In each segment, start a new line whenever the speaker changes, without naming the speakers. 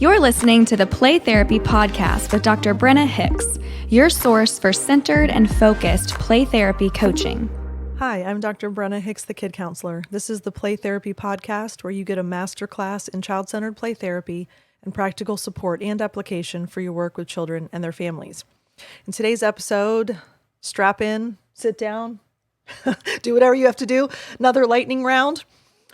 You're listening to the Play Therapy Podcast with Dr. Brenna Hicks, your source for centered and focused play therapy coaching.
Hi, I'm Dr. Brenna Hicks, the Kid Counselor. This is the Play Therapy Podcast where you get a masterclass in child-centered play therapy and practical support and application for your work with children and their families. In today's episode, strap in, sit down, do whatever you have to do. Another lightning round.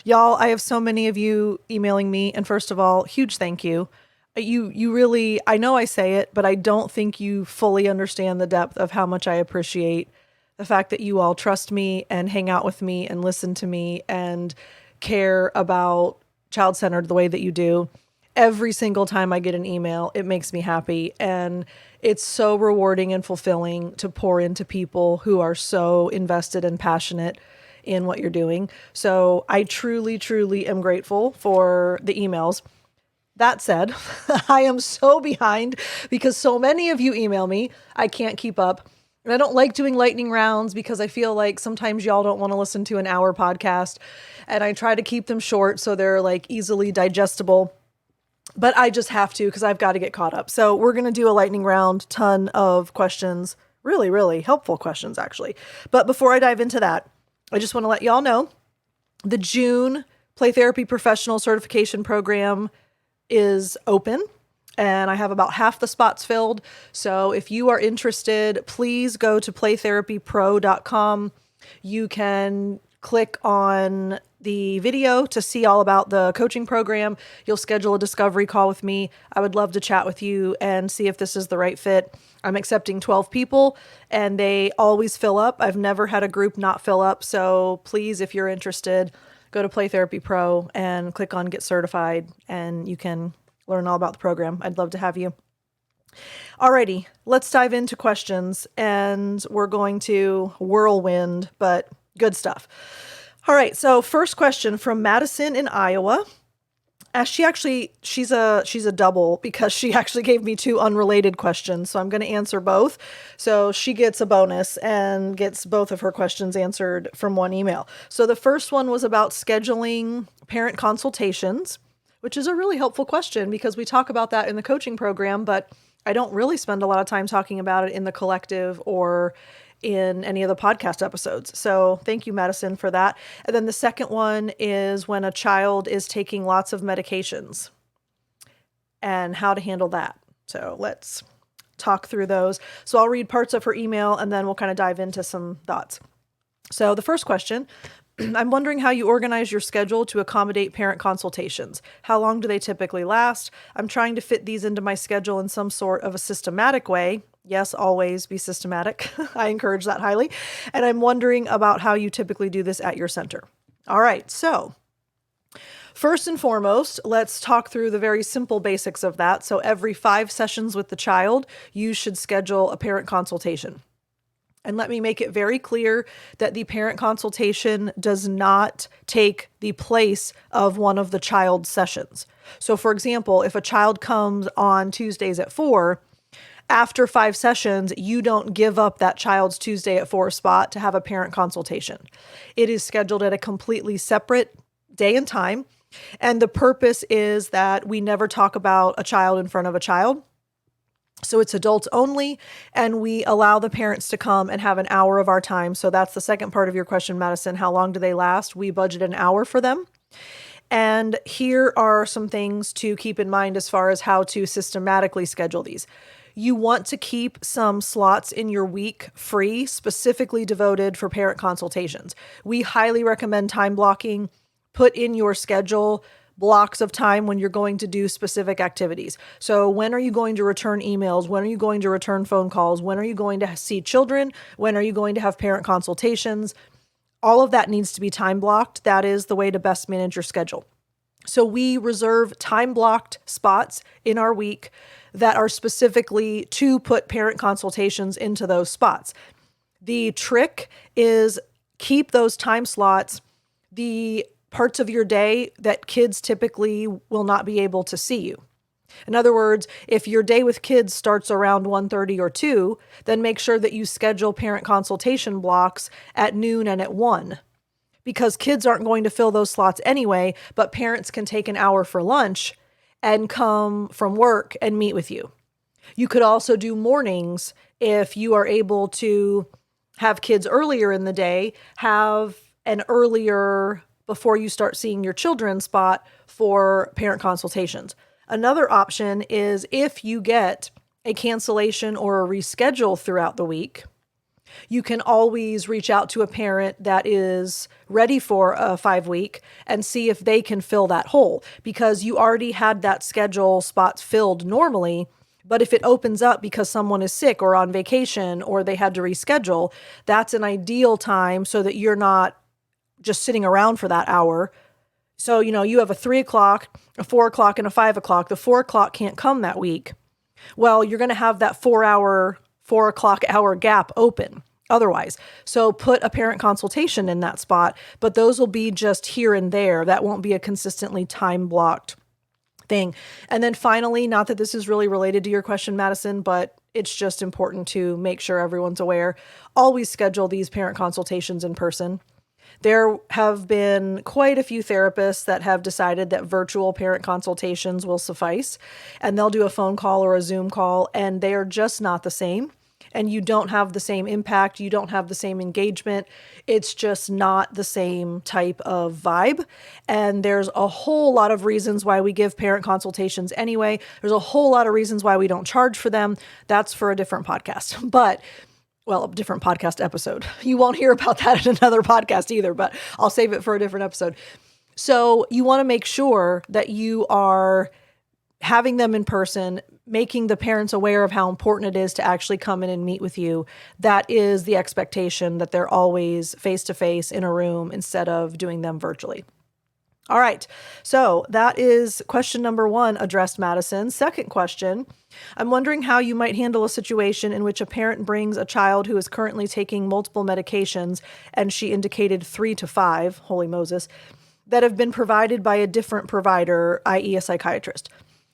Y'all, I have so many of you emailing me, and first of all, huge thank you. You really, I know I say it, but I don't think you fully understand the depth of how much I appreciate the fact that you all trust me and hang out with me and listen to me and care about child-centered the way that you do. Every single time I get an email, it makes me happy, and it's so rewarding and fulfilling to pour into people who are so invested and passionate in what you're doing. So I truly, truly am grateful for the emails. That said, I am so behind because so many of you email me. I can't keep up. And I don't like doing lightning rounds because I feel like sometimes y'all don't want to listen to an hour podcast. And I try to keep them short so they're like easily digestible. But I just have to because I've got to get caught up. So we're going to do a lightning round, ton of questions, really, really helpful questions actually. But before I dive into that, I just want to let y'all know the June Play Therapy Professional Certification Program is open and I have about half the spots filled. So if you are interested, please go to playtherapypro.com. You can click on the video to see all about the coaching program. You'll schedule a discovery call with me. I would love to chat with you and see if this is the right fit. I'm accepting 12 people and they always fill up. I've never had a group not fill up. So please, if you're interested, go to Play Therapy Pro and click on Get Certified and you can learn all about the program. I'd love to have you. Alrighty, let's dive into questions and we're going to whirlwind, but good stuff. All right, so first question from Madison in Iowa. She's a double because she actually gave me two unrelated questions. So I'm going to answer both. So she gets a bonus and gets both of her questions answered from one email. So the first one was about scheduling parent consultations, which is a really helpful question because we talk about that in the coaching program, but I don't really spend a lot of time talking about it in the collective or in any of the podcast episodes. So thank you, Madison, for that. And then the second one is when a child is taking lots of medications and how to handle that. So let's talk through those. So I'll read parts of her email and then we'll kind of dive into some thoughts. So the first question, I'm wondering how you organize your schedule to accommodate parent consultations. How long do they typically last? I'm trying to fit these into my schedule in some sort of a systematic way. Yes, always be systematic. I encourage that highly. And I'm wondering about how you typically do this at your center. All right, so first and foremost, let's talk through the very simple basics of that. So every 5 sessions with the child, you should schedule a parent consultation. And let me make it very clear that the parent consultation does not take the place of one of the child's sessions. So for example, if a child comes on Tuesdays at 4, after 5 sessions, you don't give up that child's Tuesday at 4 spot to have a parent consultation. It is scheduled at a completely separate day and time. And the purpose is that we never talk about a child in front of a child. So it's adults only, and we allow the parents to come and have an hour of our time. So that's the second part of your question, Madison. How long do they last? We budget an hour for them. And here are some things to keep in mind as far as how to systematically schedule these. You want to keep some slots in your week free, specifically devoted for parent consultations. We highly recommend time blocking. Put in your schedule blocks of time when you're going to do specific activities. So when are you going to return emails? When are you going to return phone calls? When are you going to see children? When are you going to have parent consultations? All of that needs to be time blocked. That is the way to best manage your schedule. So we reserve time blocked spots in our week that are specifically to put parent consultations into those spots. The trick is keep those time slots the parts of your day that kids typically will not be able to see you. In other words, if your day with kids starts around 1:30 or 2, then make sure that you schedule parent consultation blocks at noon and at 1. Because kids aren't going to fill those slots anyway, but parents can take an hour for lunch and come from work and meet with you. You could also do mornings if you are able to have kids earlier in the day, have an earlier before you start seeing your children spot for parent consultations. Another option is if you get a cancellation or a reschedule throughout the week, you can always reach out to a parent that is ready for a 5-week and see if they can fill that hole, because you already had that schedule spot filled normally. But if it opens up because someone is sick or on vacation or they had to reschedule, that's an ideal time so that you're not just sitting around for that hour. So, you have a 3 o'clock, a 4 o'clock, and a 5 o'clock. The 4 o'clock can't come that week. Well, you're going to have that 4 o'clock hour gap open otherwise. So put a parent consultation in that spot, but those will be just here and there. That won't be a consistently time blocked thing. And then finally, not that this is really related to your question, Madison, but it's just important to make sure everyone's aware. Always schedule these parent consultations in person. There have been quite a few therapists that have decided that virtual parent consultations will suffice, and they'll do a phone call or a Zoom call, and they are just not the same. And you don't have the same impact. You don't have the same engagement. It's just not the same type of vibe. And there's a whole lot of reasons why we give parent consultations anyway. There's a whole lot of reasons why we don't charge for them. That's for a different podcast. A different podcast episode. You won't hear about that in another podcast either, but I'll save it for a different episode. So you want to make sure that you are having them in person, making the parents aware of how important it is to actually come in and meet with you. That is the expectation, that they're always face-to-face in a room instead of doing them virtually. All right. So that is question number 1 addressed, Madison. Second question, I'm wondering how you might handle a situation in which a parent brings a child who is currently taking multiple medications, and she indicated 3 to 5, holy Moses, that have been provided by a different provider, i.e. a psychiatrist.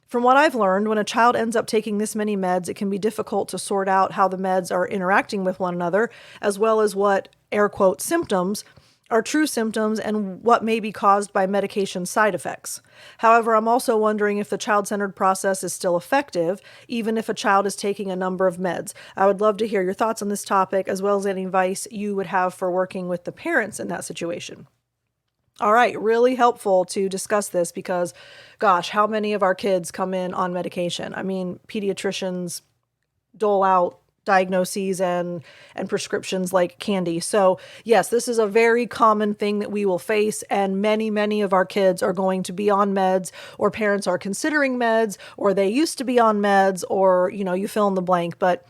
From what I've learned, when a child ends up taking this many meds, it can be difficult to sort out how the meds are interacting with one another, as well as what, air quote, symptoms are true symptoms and what may be caused by medication side effects. However, I'm also wondering if the child-centered process is still effective, even if a child is taking a number of meds. I would love to hear your thoughts on this topic, as well as any advice you would have for working with the parents in that situation. All right, really helpful to discuss this because, gosh, how many of our kids come in on medication? I mean, pediatricians dole out diagnoses and prescriptions like candy. So yes, this is a very common thing that we will face, and many of our kids are going to be on meds, or parents are considering meds, or they used to be on meds, or, you fill in the blank. But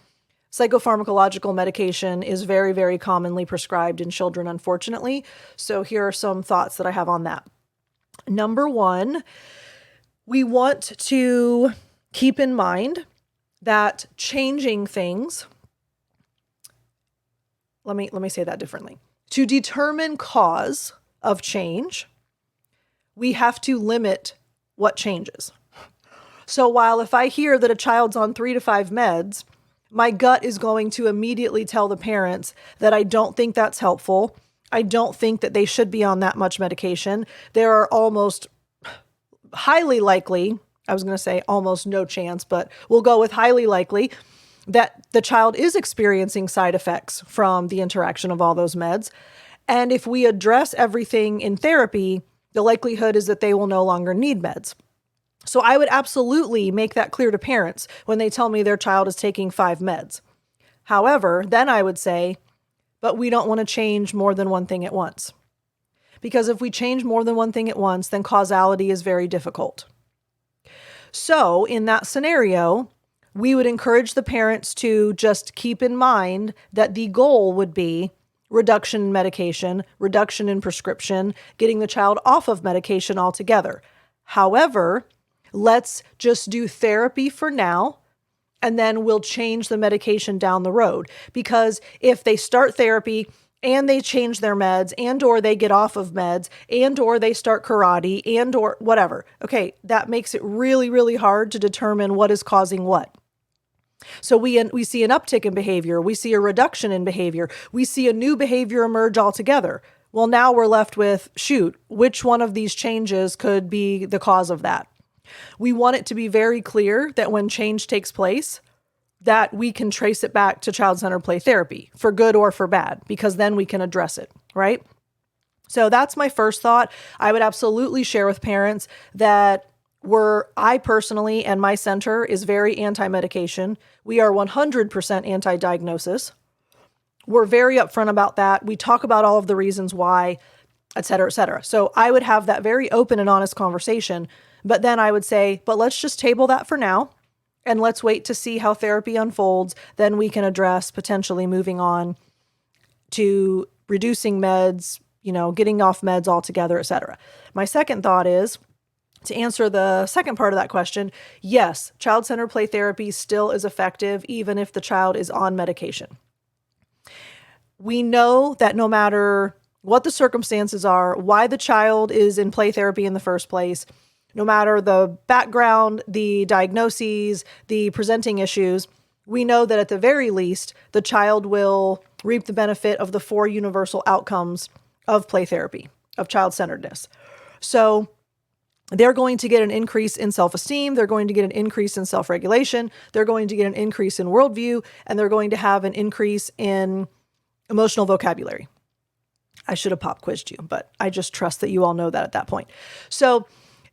psychopharmacological medication is very commonly prescribed in children, unfortunately. So here are some thoughts that I have on that. Number 1, we want to keep in mind that changing things, let me say that differently. To determine cause of change, we have to limit what changes. So while if I hear that a child's on 3 to 5 meds, my gut is going to immediately tell the parents that I don't think that's helpful. I don't think that they should be on that much medication. There are almost highly likely, I was going to say almost no chance, but we'll go with highly likely that the child is experiencing side effects from the interaction of all those meds. And if we address everything in therapy, the likelihood is that they will no longer need meds. So I would absolutely make that clear to parents when they tell me their child is taking 5 meds. However, then I would say, but we don't want to change more than one thing at once. Because if we change more than one thing at once, then causality is very difficult. So in that scenario, we would encourage the parents to just keep in mind that the goal would be reduction in medication, reduction in prescription, getting the child off of medication altogether. However, let's just do therapy for now, and then we'll change the medication down the road. Because if they start therapy and they change their meds, and or they get off of meds, and or they start karate, and or whatever, okay, that makes it really hard to determine what is causing what. So we see an uptick in behavior, we see a reduction in behavior, we see a new behavior emerge altogether. Well, now we're left with, which one of these changes could be the cause of that? We want it to be very clear that when change takes place, that we can trace it back to child-centered play therapy for good or for bad, because then we can address it, right? So that's my first thought. I would absolutely share with parents that I personally and my center is very anti-medication. We are 100% anti-diagnosis. We're very upfront about that. We talk about all of the reasons why, et cetera, et cetera. So I would have that very open and honest conversation, but then I would say, but let's just table that for now. And let's wait to see how therapy unfolds. Then we can address potentially moving on to reducing meds, getting off meds altogether, et cetera. My second thought is, to answer the second part of that question, yes, child-centered play therapy still is effective even if the child is on medication. We know that no matter what the circumstances are, why the child is in play therapy in the first place, no matter the background, the diagnoses, the presenting issues, we know that at the very least, the child will reap the benefit of the 4 universal outcomes of play therapy, of child-centeredness. So they're going to get an increase in self-esteem, they're going to get an increase in self-regulation, they're going to get an increase in worldview, and they're going to have an increase in emotional vocabulary. I should have pop quizzed you, but I just trust that you all know that at that point. So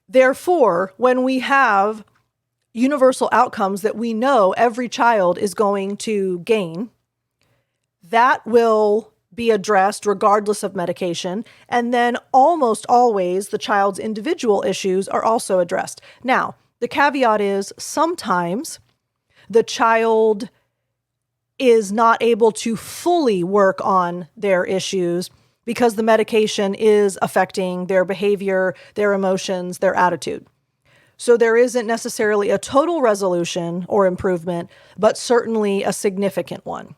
therefore, when we have universal outcomes that we know every child is going to gain, that will be addressed regardless of medication. And then almost always the child's individual issues are also addressed. Now, the caveat is sometimes the child is not able to fully work on their issues because the medication is affecting their behavior, their emotions, their attitude. So there isn't necessarily a total resolution or improvement, but certainly a significant one.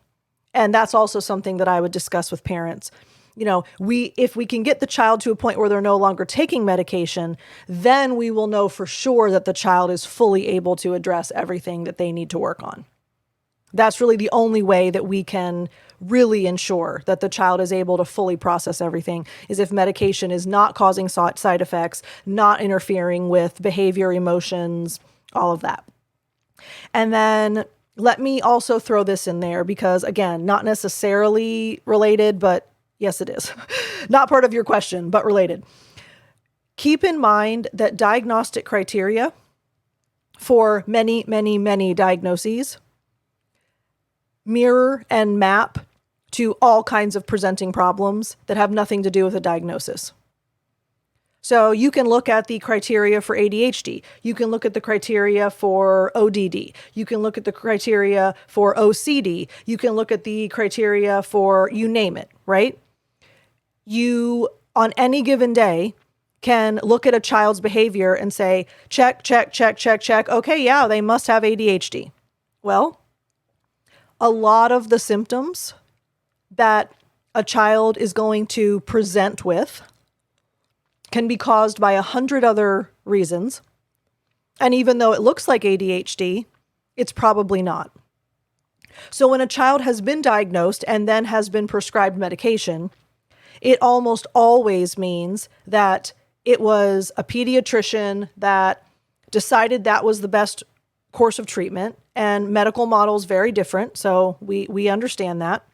And that's also something that I would discuss with parents. If we can get the child to a point where they're no longer taking medication, then we will know for sure that the child is fully able to address everything that they need to work on. That's really the only way that we can really ensure that the child is able to fully process everything, is if medication is not causing side effects, not interfering with behavior, emotions, all of that. And then let me also throw this in there because, again, not necessarily related, but yes, it is. Not part of your question, but related. Keep in mind that diagnostic criteria for many, many, many diagnoses mirror and map to all kinds of presenting problems that have nothing to do with a diagnosis. So you can look at the criteria for ADHD. You can look at the criteria for ODD. You can look at the criteria for OCD. You can look at the criteria for you name it, right? You, on any given day, can look at a child's behavior and say, check, check, check, check, check. Okay, yeah, they must have ADHD. Well, a lot of the symptoms that a child is going to present with can be caused by 100 other reasons. And even though it looks like ADHD, it's probably not. So when a child has been diagnosed and then has been prescribed medication, it almost always means that it was a pediatrician that decided that was the best course of treatment, and medical models very different. So we understand that.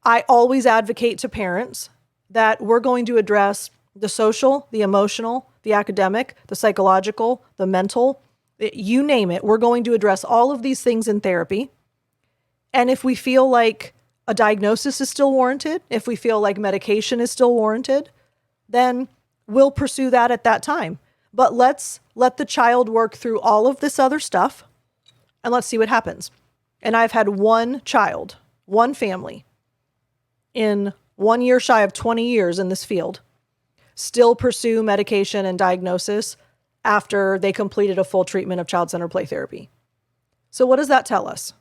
I always advocate to parents that we're going to address the social, the emotional, the academic, the psychological, the mental, you name it. We're going to address all of these things in therapy. And if we feel like a diagnosis is still warranted, if we feel like medication is still warranted, then we'll pursue that at that time. But let's let the child work through all of this other stuff and let's see what happens. And I've had one child, one family in 1 year shy of 20 years in this field still pursue medication and diagnosis after they completed a full treatment of child-centered play therapy. So what does that tell us?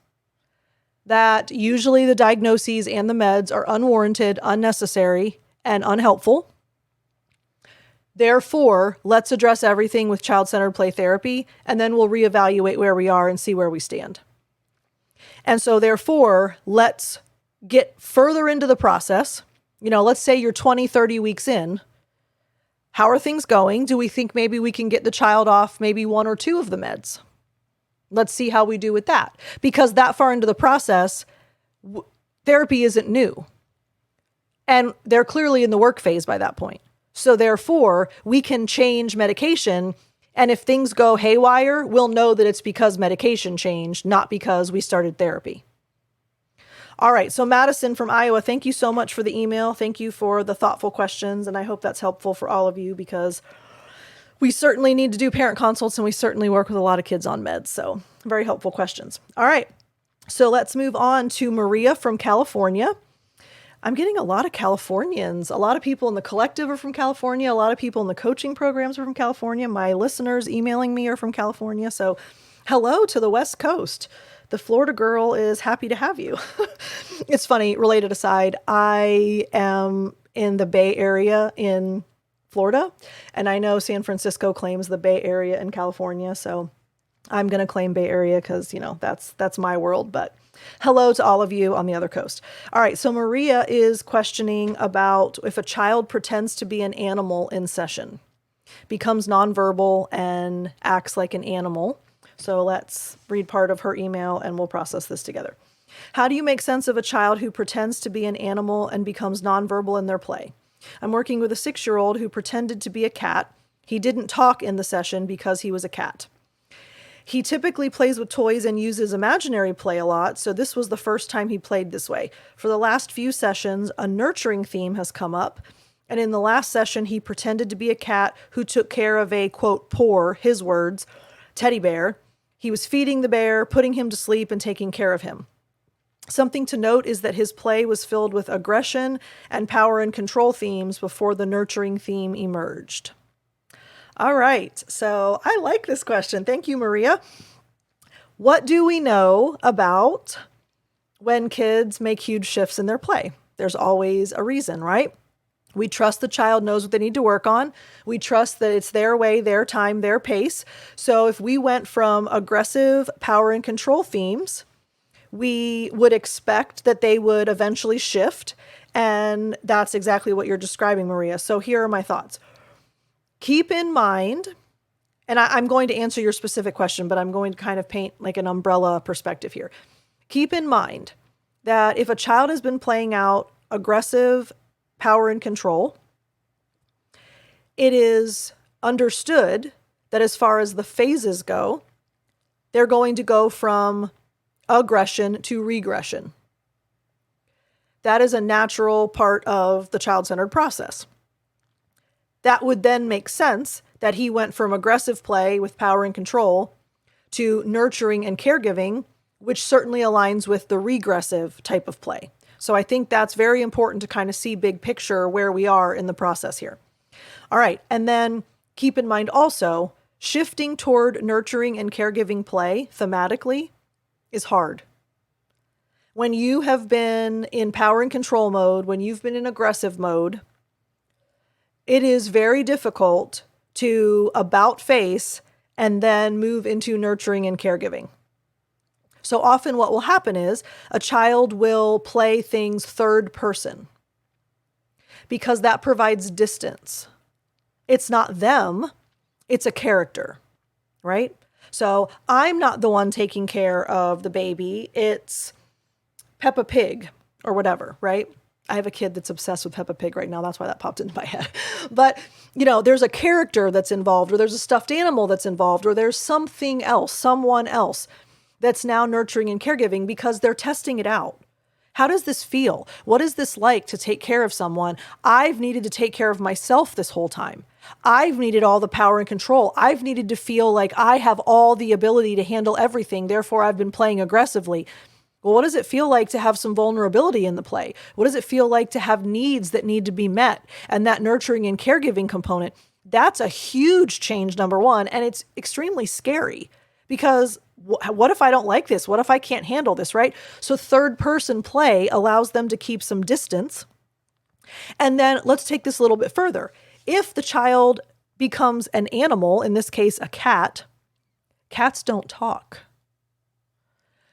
That usually the diagnoses and the meds are unwarranted, unnecessary, and unhelpful. Therefore, let's address everything with child-centered play therapy, and then we'll reevaluate where we are and see where we stand. And so therefore, let's get further into the process. Let's say you're 20, 30 weeks in. How are things going? Do we think maybe we can get the child off maybe 1 or 2 of the meds? Let's see how we do with that. Because that far into the process, therapy isn't new. And they're clearly in the work phase by that point. So therefore, we can change medication. And if things go haywire, we'll know that it's because medication changed, not because we started therapy. All right. So Madison from Iowa, thank you so much for the email. Thank you for the thoughtful questions. And I hope that's helpful for all of you, because we certainly need to do parent consults and we certainly work with a lot of kids on meds. So very helpful questions. All right. So let's move on to Maria from California. I'm getting a lot of Californians. A lot of people in the collective are from California. A lot of people in the coaching programs are from California. My listeners emailing me are from California. So hello to the West Coast. The Florida girl is happy to have you. It's funny, related aside, I am in the Bay Area in Florida, and I know San Francisco claims the Bay Area in California. So I'm going to claim Bay Area because, that's my world. But hello to all of you on the other coast. All right. So Maria is questioning about if a child pretends to be an animal in session, becomes nonverbal and acts like an animal. So let's read part of her email and we'll process this together. How do you make sense of a child who pretends to be an animal and becomes nonverbal in their play? I'm working with a 6-year-old who pretended to be a cat. He didn't talk in the session because he was a cat. He typically plays with toys and uses imaginary play a lot, so this was the first time he played this way. For the last few sessions, a nurturing theme has come up, and in the last session, he pretended to be a cat who took care of a, quote, poor, his words, teddy bear. He was feeding the bear, putting him to sleep, and taking care of him. Something to note is that his play was filled with aggression and power and control themes before the nurturing theme emerged. All right, so I like this question. Thank you, Maria. What do we know about when kids make huge shifts in their play? There's always a reason, right? We trust the child knows what they need to work on. We trust that it's their way, their time, their pace. So if we went from aggressive power and control themes, we would expect that they would eventually shift. And that's exactly what you're describing, Maria. So here are my thoughts. Keep in mind, and I'm going to answer your specific question, but I'm going to kind of paint like an umbrella perspective here. Keep in mind that if a child has been playing out aggressive power and control, it is understood that as far as the phases go, they're going to go from aggression to regression. That is a natural part of the child-centered process. That would then make sense that he went from aggressive play with power and control to nurturing and caregiving, which certainly aligns with the regressive type of play. So I think that's very important to kind of see big picture where we are in the process here. All right. And then keep in mind also, shifting toward nurturing and caregiving play thematically is hard. When you have been in power and control mode, when you've been in aggressive mode, it is very difficult to about face and then move into nurturing and caregiving. So often what will happen is a child will play things third person because that provides distance. It's not them, it's a character, right? So I'm not the one taking care of the baby, it's Peppa Pig or whatever, right? I have a kid that's obsessed with Peppa Pig right now. That's why that popped into my head. But, there's a character that's involved, or there's a stuffed animal that's involved, or there's something else, someone else that's now nurturing and caregiving because they're testing it out. How does this feel? What is this like to take care of someone? I've needed to take care of myself this whole time. I've needed all the power and control. I've needed to feel like I have all the ability to handle everything. Therefore, I've been playing aggressively. Well, what does it feel like to have some vulnerability in the play? What does it feel like to have needs that need to be met? And that nurturing and caregiving component, that's a huge change, number one. And it's extremely scary because what if I don't like this? What if I can't handle this, right? So third person play allows them to keep some distance. And then let's take this a little bit further. If the child becomes an animal, in this case, a cat, cats don't talk.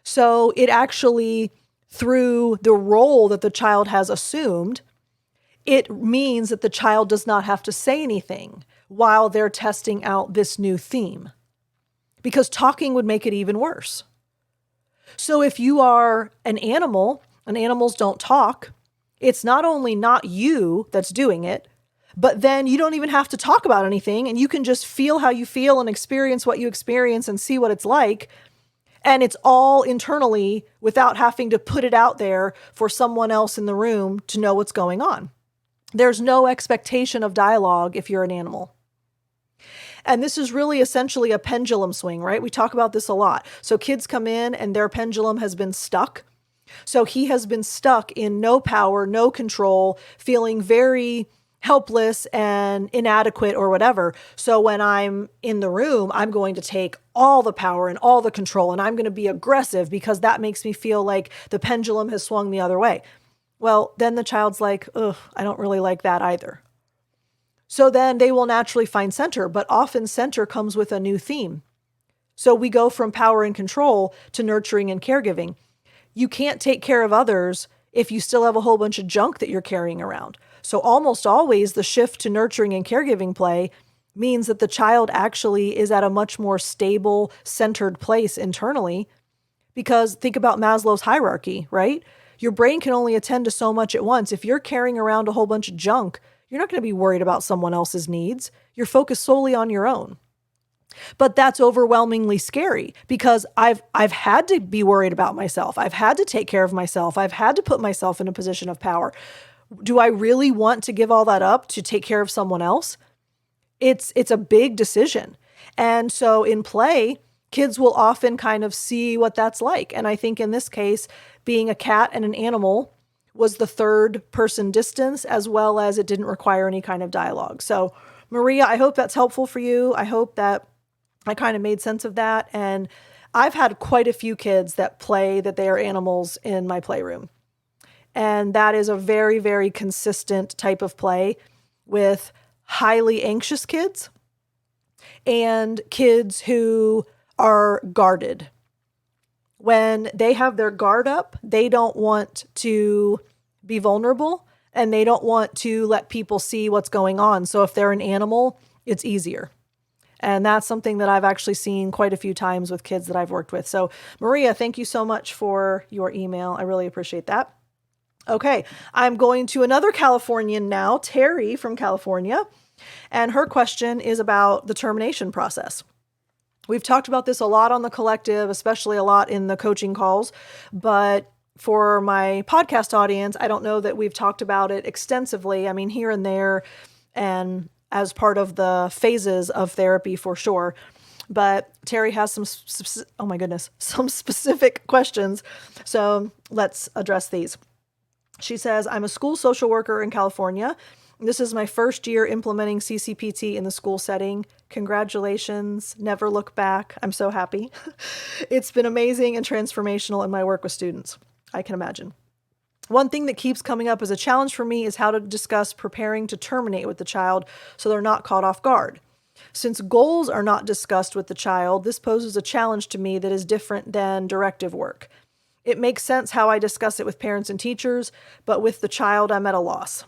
So it actually, through the role that the child has assumed, it means that the child does not have to say anything while they're testing out this new theme, because talking would make it even worse. So if you are an animal and animals don't talk, it's not only not you that's doing it, but then you don't even have to talk about anything, and you can just feel how you feel and experience what you experience and see what it's like. And it's all internally without having to put it out there for someone else in the room to know what's going on. There's no expectation of dialogue if you're an animal. And this is really essentially a pendulum swing, right? We talk about this a lot. So kids come in and their pendulum has been stuck. So he has been stuck in no power, no control, feeling very helpless and inadequate or whatever. So when I'm in the room, I'm going to take all the power and all the control, and I'm going to be aggressive because that makes me feel like the pendulum has swung the other way. Well, then the child's like, ugh, I don't really like that either. So then they will naturally find center, but often center comes with a new theme. So we go from power and control to nurturing and caregiving. You can't take care of others if you still have a whole bunch of junk that you're carrying around. So almost always the shift to nurturing and caregiving play means that the child actually is at a much more stable, centered place internally. Because think about Maslow's hierarchy, right? Your brain can only attend to so much at once. If you're carrying around a whole bunch of junk, you're not going to be worried about someone else's needs. You're focused solely on your own. But that's overwhelmingly scary because I've had to be worried about myself. I've had to take care of myself. I've had to put myself in a position of power. Do I really want to give all that up to take care of someone else? It's a big decision. And so in play, kids will often kind of see what that's like. And I think in this case, being a cat and an animal was the third person distance, as well as it didn't require any kind of dialogue. So Maria, I hope that's helpful for you. I hope that I kind of made sense of that. And I've had quite a few kids that play that they are animals in my playroom. And that is a very, very consistent type of play with highly anxious kids and kids who are guarded. When they have their guard up, they don't want to be vulnerable and they don't want to let people see what's going on. So if they're an animal, it's easier. And that's something that I've actually seen quite a few times with kids that I've worked with. So Maria, thank you so much for your email. I really appreciate that. Okay, I'm going to another Californian now, Teri from California. And her question is about the termination process. We've talked about this a lot on the collective, especially a lot in the coaching calls, but for my podcast audience, I don't know that we've talked about it extensively. I mean, here and there, and as part of the phases of therapy for sure. But Teri has some specific questions. So let's address these. She says, I'm a school social worker in California. This is my first year implementing CCPT in the school setting. Congratulations. Never look back. I'm so happy. It's been amazing and transformational in my work with students. I can imagine. One thing that keeps coming up as a challenge for me is how to discuss preparing to terminate with the child so they're not caught off guard. Since goals are not discussed with the child, this poses a challenge to me that is different than directive work. It makes sense how I discuss it with parents and teachers, but with the child, I'm at a loss.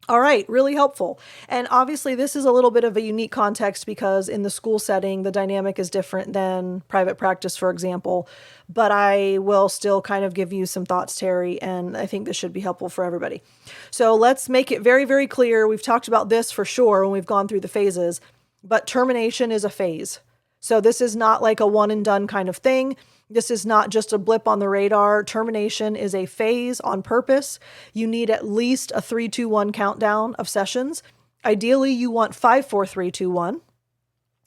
All right, really helpful. And obviously this is a little bit of a unique context because in the school setting, the dynamic is different than private practice, for example. But I will still kind of give you some thoughts, Teri, and I think this should be helpful for everybody. So let's make it very, very clear. We've talked about this for sure when we've gone through the phases, but termination is a phase. So this is not like a one and done kind of thing. This is not just a blip on the radar. Termination is a phase on purpose. You need at least a 3-2-1 countdown of sessions. Ideally, you want 5-4-3-2-1,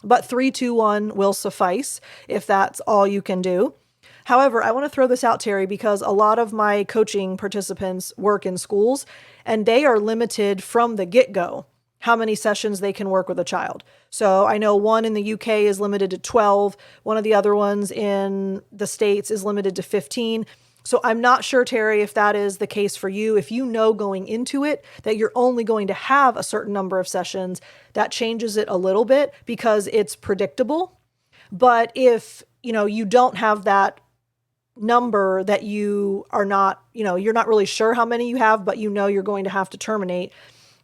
but 3-2-1 will suffice if that's all you can do. However, I want to throw this out, Teri, because a lot of my coaching participants work in schools and they are limited from the get-go how many sessions they can work with a child. So I know one in the UK is limited to 12. One of the other ones in the States is limited to 15. So I'm not sure, Teri, if that is the case for you. If you know going into it that you're only going to have a certain number of sessions, that changes it a little bit because it's predictable. But if, you don't have that number that you are not, you're not really sure how many you have, but you're going to have to terminate,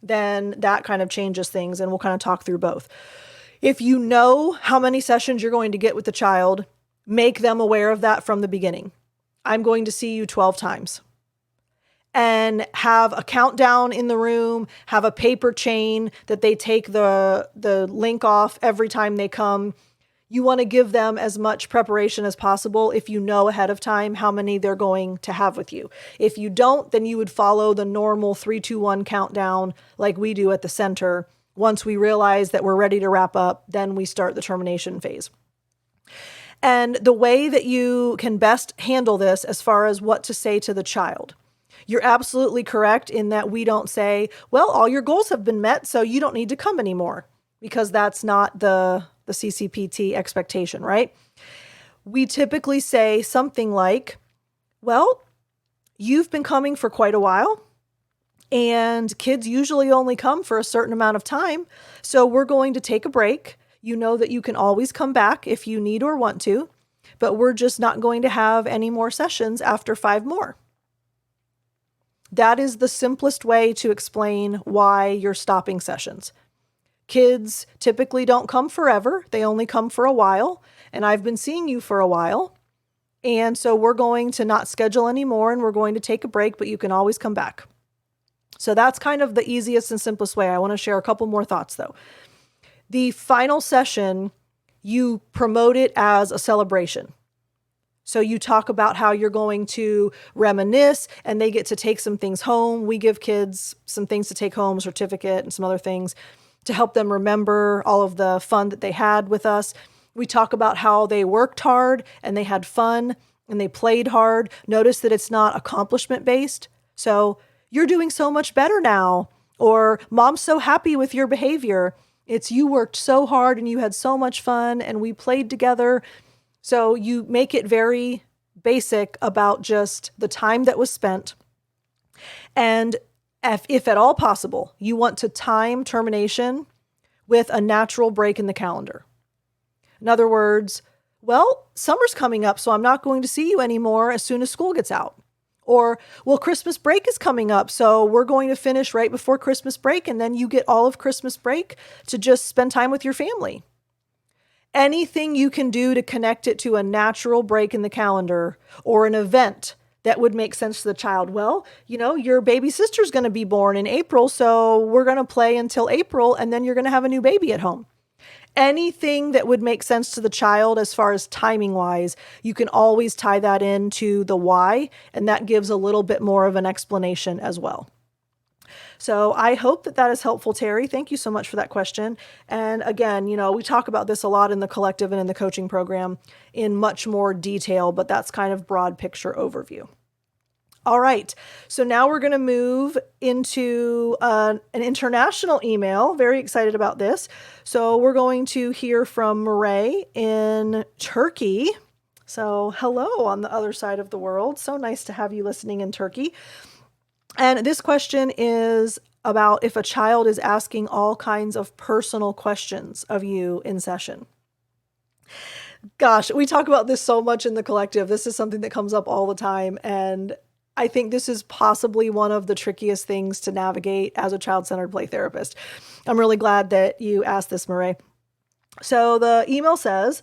then that kind of changes things. And we'll kind of talk through both. If you know how many sessions you're going to get with the child, make them aware of that from the beginning. I'm going to see you 12 times. And have a countdown in the room, have a paper chain that they take the link off every time they come. You want to give them as much preparation as possible if you know ahead of time how many they're going to have with you. If you don't, then you would follow the normal 3, 2, 1 countdown like we do at the center. Once we realize that we're ready to wrap up, then we start the termination phase. And the way that you can best handle this as far as what to say to the child. You're absolutely correct in that we don't say, well, all your goals have been met, so you don't need to come anymore, because that's not the CCPT expectation, right? We typically say something like, well, you've been coming for quite a while, and kids usually only come for a certain amount of time, so we're going to take a break. You know that you can always come back if you need or want to, but we're just not going to have any more sessions after 5 more. That is the simplest way to explain why you're stopping sessions. Kids typically don't come forever. They only come for a while. And I've been seeing you for a while. And so we're going to not schedule anymore and we're going to take a break, but you can always come back. So that's kind of the easiest and simplest way. I want to share a couple more thoughts though. The final session, you promote it as a celebration. So you talk about how you're going to reminisce and they get to take some things home. We give kids some things to take home, a certificate and some other things to help them remember all of the fun that they had with us. We talk about how they worked hard and they had fun and they played hard. Notice that it's not accomplishment based. So you're doing so much better now, or mom's so happy with your behavior. It's you worked so hard and you had so much fun and we played together. So you make it very basic about just the time that was spent. And if at all possible, you want to time termination with a natural break in the calendar. In other words, well, summer's coming up, so I'm not going to see you anymore as soon as school gets out. Or, well, Christmas break is coming up, so we're going to finish right before Christmas break, and then you get all of Christmas break to just spend time with your family. Anything you can do to connect it to a natural break in the calendar or an event that would make sense to the child. Well, your baby sister's going to be born in April, so we're going to play until April, and then you're going to have a new baby at home. Anything that would make sense to the child as far as timing wise, you can always tie that into the why, and that gives a little bit more of an explanation as well. So I hope that is helpful, Teri. Thank you so much for that question. And again, we talk about this a lot in the collective and in the coaching program in much more detail, but that's kind of broad picture overview. All right. So now we're going to move into an international email. Very excited about this. So we're going to hear from Miray in Turkey. So hello on the other side of the world. So nice to have you listening in Turkey. And this question is about if a child is asking all kinds of personal questions of you in session. Gosh, we talk about this so much in the collective. This is something that comes up all the time. And I think this is possibly one of the trickiest things to navigate as a child-centered play therapist. I'm really glad that you asked this, Miray. So the email says,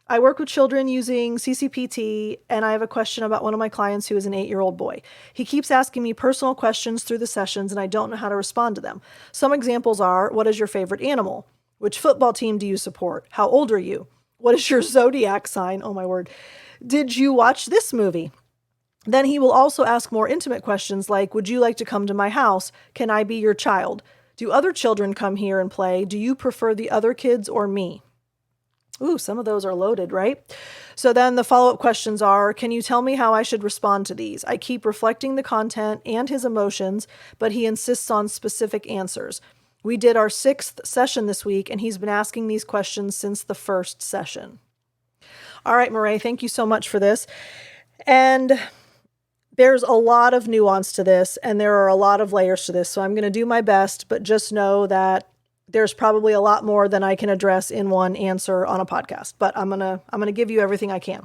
I work with children using CCPT, and I have a question about one of my clients who is an 8-year-old boy. He keeps asking me personal questions through the sessions, and I don't know how to respond to them. Some examples are, what is your favorite animal? Which football team do you support? How old are you? What is your zodiac sign? Oh my word. Did you watch this movie? Then he will also ask more intimate questions like, would you like to come to my house? Can I be your child? Do other children come here and play? Do you prefer the other kids or me? Ooh, some of those are loaded, right? So then the follow-up questions are, can you tell me how I should respond to these? I keep reflecting the content and his emotions, but he insists on specific answers. We did our 6th session this week, and he's been asking these questions since the 1st session. All right, Miray, thank you so much for this. And there's a lot of nuance to this, and there are a lot of layers to this, so I'm going to do my best, but just know that there's probably a lot more than I can address in one answer on a podcast, but I'm going to give you everything I can.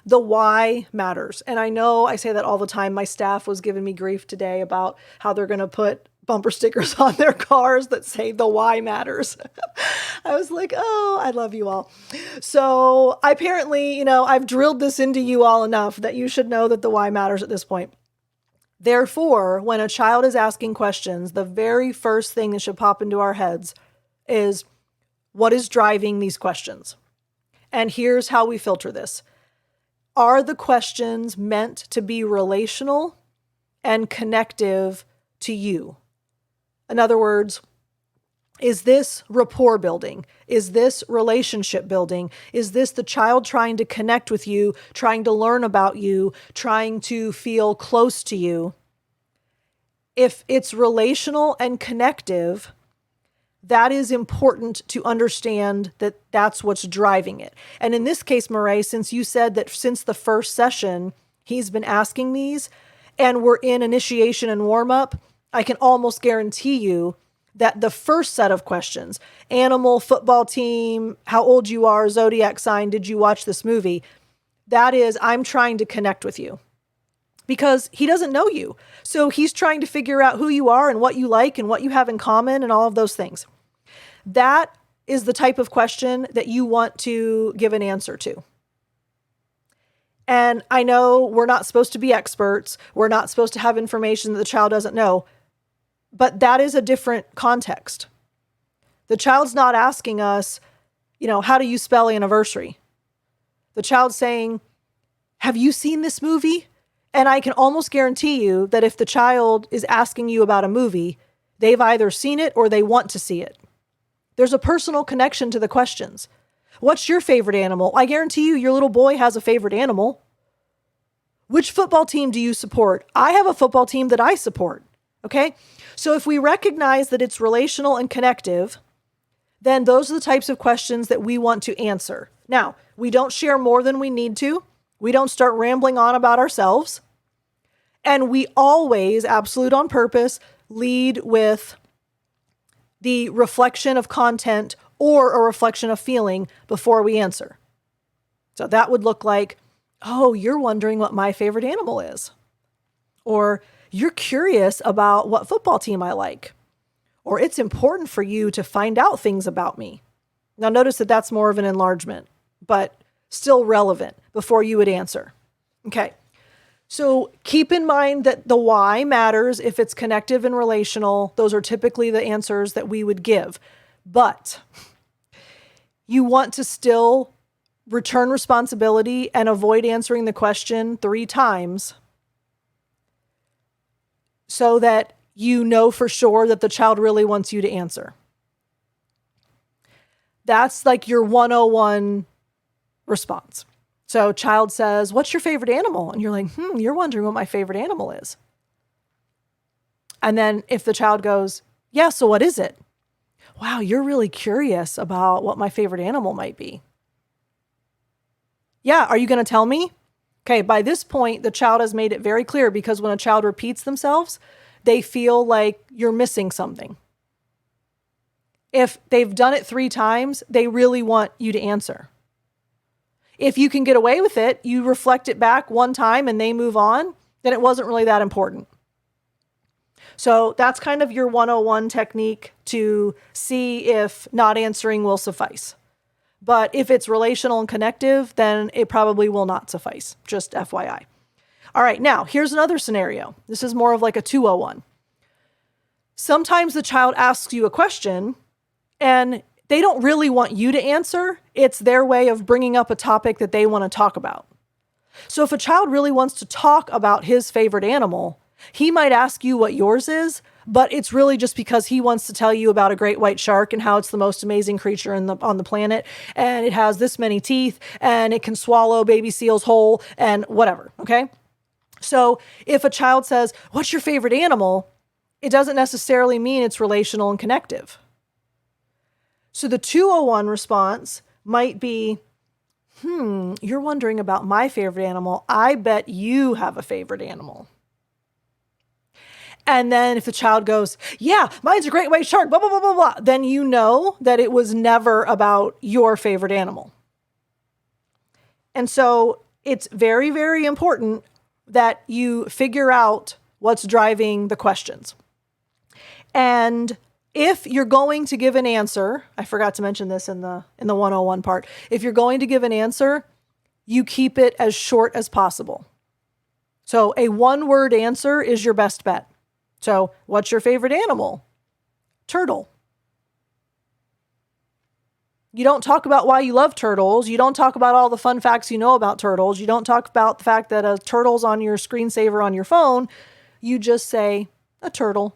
The why matters. And I know I say that all the time. My staff was giving me grief today about how they're going to put bumper stickers on their cars that say the why matters. I was like, oh, I love you all. So apparently, I've drilled this into you all enough that you should know that the why matters at this point. Therefore, when a child is asking questions, the very first thing that should pop into our heads is, what is driving these questions? And here's how we filter this. Are the questions meant to be relational and connective to you? In other words, is this rapport building? Is this relationship building? Is this the child trying to connect with you, trying to learn about you, trying to feel close to you? If it's relational and connective, that is important to understand that that's what's driving it. And in this case, Miray, since you said that since the first session, he's been asking these and we're in initiation and warm up, I can almost guarantee you that the first set of questions, animal, football team, how old you are, zodiac sign, did you watch this movie? That is, I'm trying to connect with you because he doesn't know you. So he's trying to figure out who you are and what you like and what you have in common and all of those things. That is the type of question that you want to give an answer to. And I know we're not supposed to be experts. We're not supposed to have information that the child doesn't know. But that is a different context. The child's not asking us, how do you spell anniversary? The child's saying, have you seen this movie? And I can almost guarantee you that if the child is asking you about a movie, they've either seen it or they want to see it. There's a personal connection to the questions. What's your favorite animal? I guarantee you your little boy has a favorite animal. Which football team do you support? I have a football team that I support. Okay? So if we recognize that it's relational and connective, then those are the types of questions that we want to answer. Now, we don't share more than we need to. We don't start rambling on about ourselves. And we always, absolute on purpose, lead with the reflection of content or a reflection of feeling before we answer. So that would look like, oh, you're wondering what my favorite animal is. Or you're curious about what football team I like. Or it's important for you to find out things about me. Now notice that that's more of an enlargement, but still relevant before you would answer. Okay. So keep in mind that the why matters if it's connective and relational. Those are typically the answers that we would give. But you want to still return responsibility and avoid answering the question 3 times so that you know for sure that the child really wants you to answer. That's like your 101 response. So child says, what's your favorite animal? And you're like, you're wondering what my favorite animal is. And then if the child goes, yeah, so what is it? Wow, you're really curious about what my favorite animal might be. Yeah, are you going to tell me? Okay, by this point, the child has made it very clear because when a child repeats themselves, they feel like you're missing something. If they've done it 3 times, they really want you to answer. If you can get away with it, you reflect it back 1 time and they move on, then it wasn't really that important. So that's kind of your 101 technique to see if not answering will suffice. But if it's relational and connective, then it probably will not suffice. Just FYI. All right, now here's another scenario. This is more of like a 201. Sometimes the child asks you a question and they don't really want you to answer. It's their way of bringing up a topic that they want to talk about. So if a child really wants to talk about his favorite animal, he might ask you what yours is, but it's really just because he wants to tell you about a great white shark and how it's the most amazing creature on the planet. And it has this many teeth and it can swallow baby seals whole and whatever. Okay. So if a child says, what's your favorite animal? It doesn't necessarily mean it's relational and connective. So the 201 response might be, you're wondering about my favorite animal. I bet you have a favorite animal. And then if the child goes, yeah, mine's a great white shark, blah, blah, blah, blah, blah, then you know that it was never about your favorite animal. And so it's very, very important that you figure out what's driving the questions. And if you're going to give an answer, I forgot to mention this in the 101 part. If you're going to give an answer, you keep it as short as possible. So a one-word answer is your best bet. So what's your favorite animal? Turtle. You don't talk about why you love turtles. You don't talk about all the fun facts you know about turtles. You don't talk about the fact that a turtle's on your screensaver on your phone. You just say a turtle,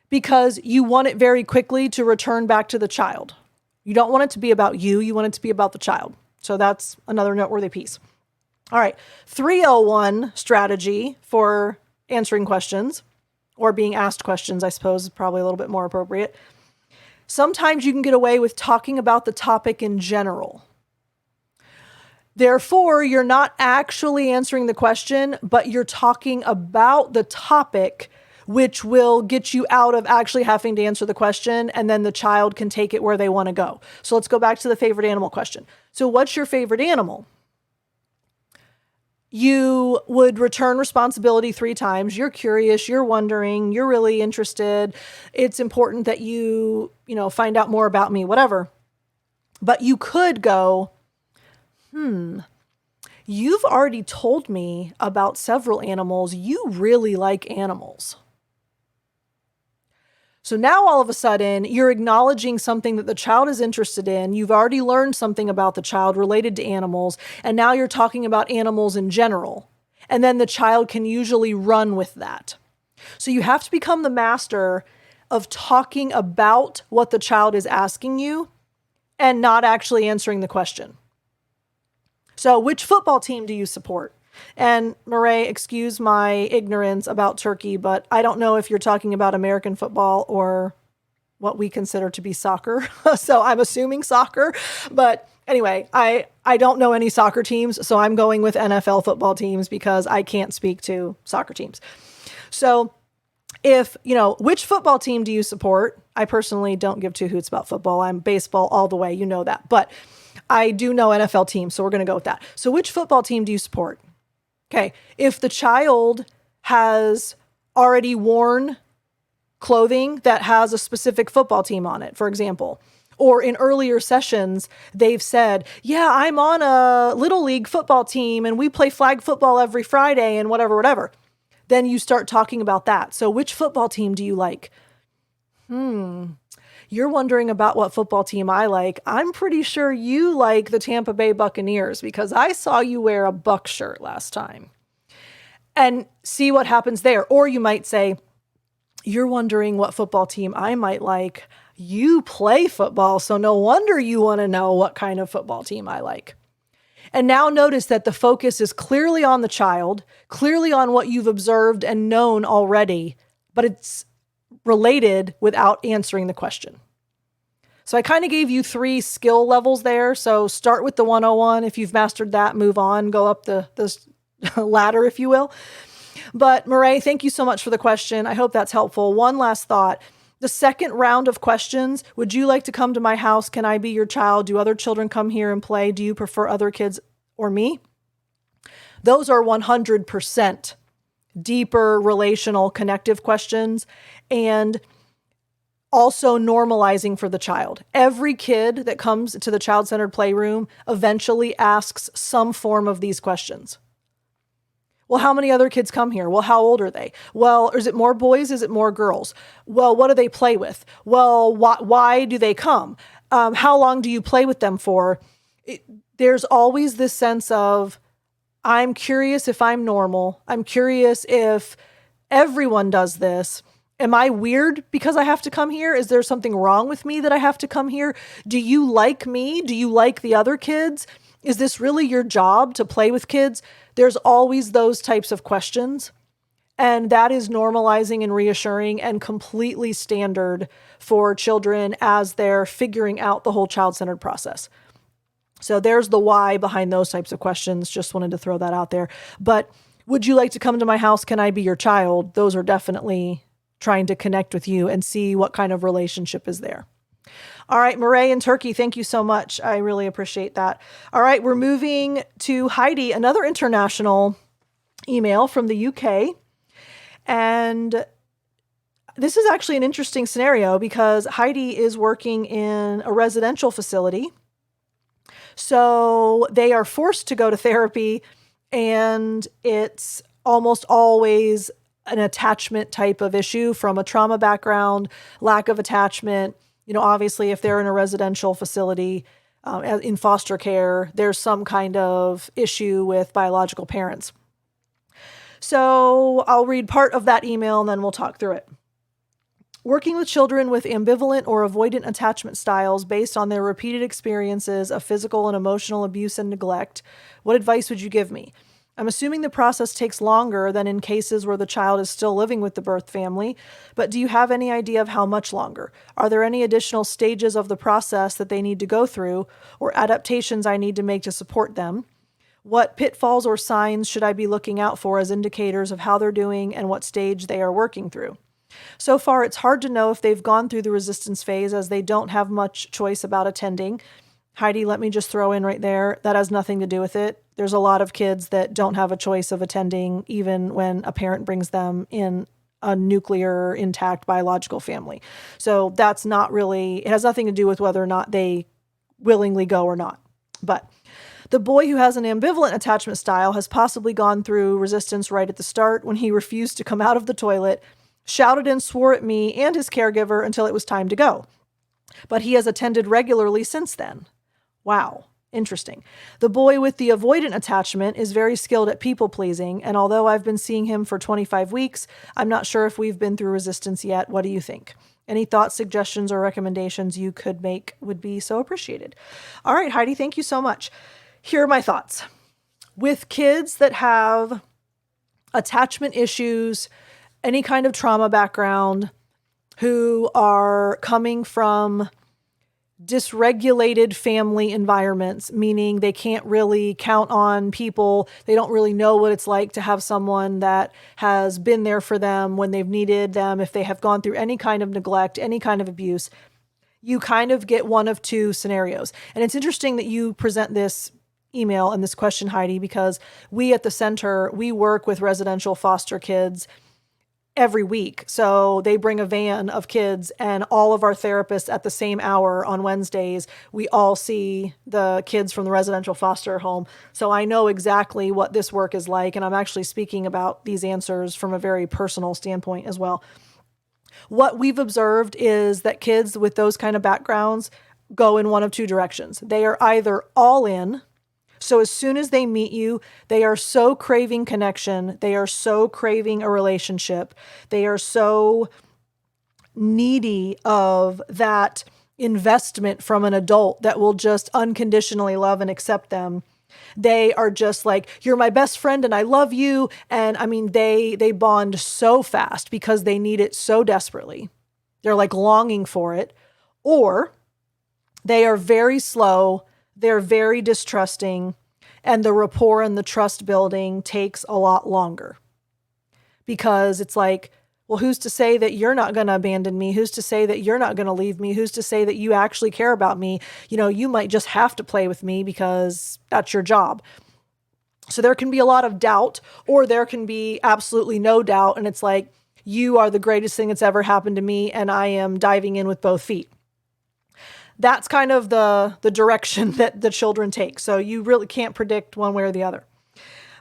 because you want it very quickly to return back to the child. You don't want it to be about you. You want it to be about the child. So that's another noteworthy piece. All right. 301 strategy for answering questions, or being asked questions, I suppose, is probably a little bit more appropriate. Sometimes you can get away with talking about the topic in general. Therefore, you're not actually answering the question, but you're talking about the topic, which will get you out of actually having to answer the question, and then the child can take it where they want to go. So let's go back to the favorite animal question. So what's your favorite animal? You would return responsibility 3 times. You're curious, you're wondering, you're really interested. It's important that you find out more about me, whatever. But you could go, you've already told me about several animals. You really like animals. So now all of a sudden you're acknowledging something that the child is interested in. You've already learned something about the child related to animals. And now you're talking about animals in general. And then the child can usually run with that. So you have to become the master of talking about what the child is asking you and not actually answering the question. So which football team do you support? And Miray, excuse my ignorance about Turkey, but I don't know if you're talking about American football or what we consider to be soccer. So I'm assuming soccer. But anyway, I don't know any soccer teams, so I'm going with NFL football teams because I can't speak to soccer teams. So if, which football team do you support? I personally don't give 2 hoots about football. I'm baseball all the way. You know that. But I do know NFL teams, so we're going to go with that. So which football team do you support? Okay, if the child has already worn clothing that has a specific football team on it, for example, or in earlier sessions, they've said, yeah, I'm on a little league football team and we play flag football every Friday and whatever, then you start talking about that. So which football team do you like? You're wondering about what football team I like. I'm pretty sure you like the Tampa Bay Buccaneers because I saw you wear a Buck shirt last time. And see what happens there. Or you might say, you're wondering what football team I might like. You play football, so no wonder you want to know what kind of football team I like. And now notice that the focus is clearly on the child, clearly on what you've observed and known already, but it's related without answering the question. So I kind of gave you 3 skill levels there. So start with the 101. If you've mastered that, move on, go up the ladder, if you will. But Miray, thank you so much for the question. I hope that's helpful. One last thought. The second round of questions, would you like to come to my house? Can I be your child? Do other children come here and play? Do you prefer other kids or me? Those are 100% deeper relational connective questions, and also normalizing for the child. Every kid that comes to the child-centered playroom eventually asks some form of these questions. Well, how many other kids come here? Well, how old are they? Well, is it more boys? Is it more girls? Well, what do they play with? Well, why do they come? How long do you play with them for? There's always this sense of, I'm curious if I'm normal. I'm curious if everyone does this. Am I weird because I have to come here? Is there something wrong with me that I have to come here? Do you like me? Do you like the other kids? Is this really your job to play with kids? There's always those types of questions. And that is normalizing and reassuring and completely standard for children as they're figuring out the whole child-centered process. So there's the why behind those types of questions. Just wanted to throw that out there. But would you like to come to my house? Can I be your child? Those are definitely trying to connect with you and see what kind of relationship is there. All right, Miray in Turkey, thank you so much. I really appreciate that. All right, we're moving to Heidi, another international email from the UK. And this is actually an interesting scenario because Heidi is working in a residential facility. So they are forced to go to therapy, and it's almost always an attachment type of issue from a trauma background, lack of attachment. Obviously, if they're in a residential facility in foster care, there's some kind of issue with biological parents. So I'll read part of that email and then we'll talk through it. Working with children with ambivalent or avoidant attachment styles based on their repeated experiences of physical and emotional abuse and neglect, what advice would you give me? I'm assuming the process takes longer than in cases where the child is still living with the birth family, but do you have any idea of how much longer? Are there any additional stages of the process that they need to go through or adaptations I need to make to support them? What pitfalls or signs should I be looking out for as indicators of how they're doing and what stage they are working through? So far, it's hard to know if they've gone through the resistance phase as they don't have much choice about attending. Heidi, let me just throw in right there, that has nothing to do with it. There's a lot of kids that don't have a choice of attending even when a parent brings them in a nuclear intact biological family. So that's not really, it has nothing to do with whether or not they willingly go or not. But the boy who has an ambivalent attachment style has possibly gone through resistance right at the start when he refused to come out of the toilet, shouted and swore at me and his caregiver until it was time to go. But he has attended regularly since then. Wow. Interesting. The boy with the avoidant attachment is very skilled at people-pleasing, and although I've been seeing him for 25 weeks, I'm not sure if we've been through resistance yet. What do you think? Any thoughts, suggestions, or recommendations you could make would be so appreciated. All right, Heidi, thank you so much. Here are my thoughts. With kids that have attachment issues, any kind of trauma background, who are coming from dysregulated family environments, meaning they can't really count on people. They don't really know what it's like to have someone that has been there for them when they've needed them. If they have gone through any kind of neglect, any kind of abuse, you kind of get one of two scenarios. And it's interesting that you present this email and this question, Heidi, because we at the center, we work with residential foster kids every week. So they bring a van of kids, and all of our therapists at the same hour on Wednesdays, we all see the kids from the residential foster home. So I know exactly what this work is like. And I'm actually speaking about these answers from a very personal standpoint as well. What we've observed is that kids with those kind of backgrounds go in one of two directions. They are either all in. So as soon as they meet you, they are so craving connection. They are so craving a relationship. They are so needy of that investment from an adult that will just unconditionally love and accept them. They are just like, you're my best friend and I love you. And I mean, they bond so fast because they need it so desperately. They're like longing for it. Or they are very slow. They're very distrusting, and the rapport and the trust building takes a lot longer because it's like, well, who's to say that you're not going to abandon me? Who's to say that you're not going to leave me? Who's to say that you actually care about me? You might just have to play with me because that's your job. So there can be a lot of doubt, or there can be absolutely no doubt. And it's like, you are the greatest thing that's ever happened to me, and I am diving in with both feet. That's kind of the direction that the children take. So you really can't predict one way or the other.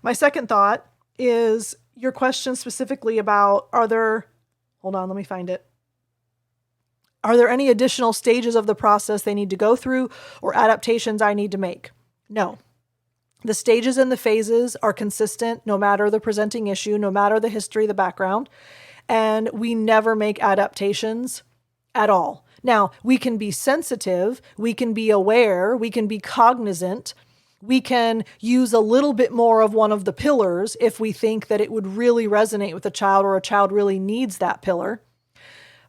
My second thought is your question specifically about, hold on, let me find it. Are there any additional stages of the process they need to go through or adaptations I need to make? No. The stages and the phases are consistent no matter the presenting issue, no matter the history, the background, and we never make adaptations at all. Now, we can be sensitive, we can be aware, we can be cognizant, we can use a little bit more of one of the pillars if we think that it would really resonate with a child or a child really needs that pillar.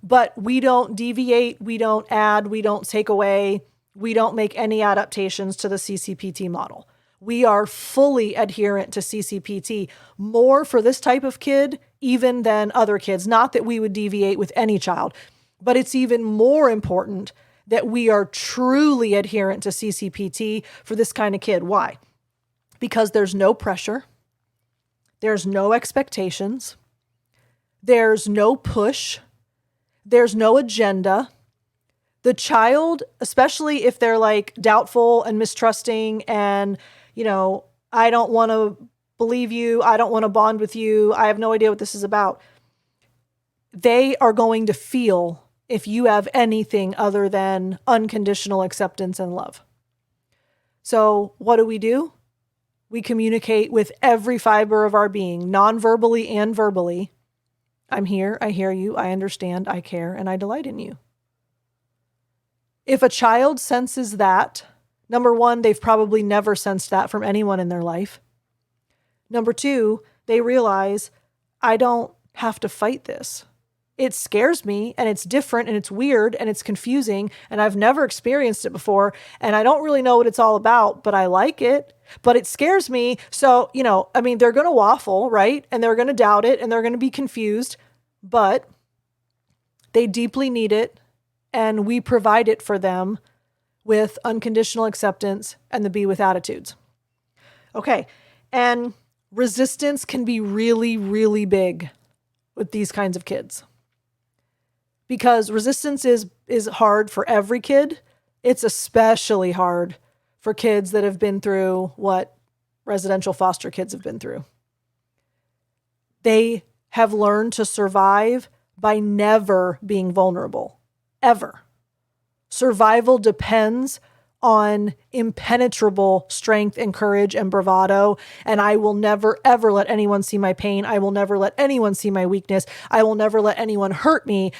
But we don't deviate, we don't add, we don't take away, we don't make any adaptations to the CCPT model. We are fully adherent to CCPT, more for this type of kid even than other kids. Not that we would deviate with any child, but it's even more important that we are truly adherent to CCPT for this kind of kid. Why? Because there's no pressure. There's no expectations. There's no push. There's no agenda. The child, especially if they're like doubtful and mistrusting and, I don't want to believe you. I don't want to bond with you. I have no idea what this is about. They are going to feel if you have anything other than unconditional acceptance and love. So what do? We communicate with every fiber of our being, non-verbally and verbally. I'm here, I hear you, I understand, I care, and I delight in you. If a child senses that, number one, they've probably never sensed that from anyone in their life. Number two, they realize, I don't have to fight this. It scares me, and it's different, and it's weird, and it's confusing, and I've never experienced it before, and I don't really know what it's all about, but I like it, but it scares me. So, they're going to waffle, right? And they're going to doubt it, and they're going to be confused, but they deeply need it, and we provide it for them with unconditional acceptance and the be with attitudes. Okay, and resistance can be really, really big with these kinds of kids. Because resistance is hard for every kid. It's especially hard for kids that have been through what residential foster kids have been through. They have learned to survive by never being vulnerable, ever. Survival depends on impenetrable strength and courage and bravado. And I will never, ever let anyone see my pain. I will never let anyone see my weakness. I will never let anyone hurt me.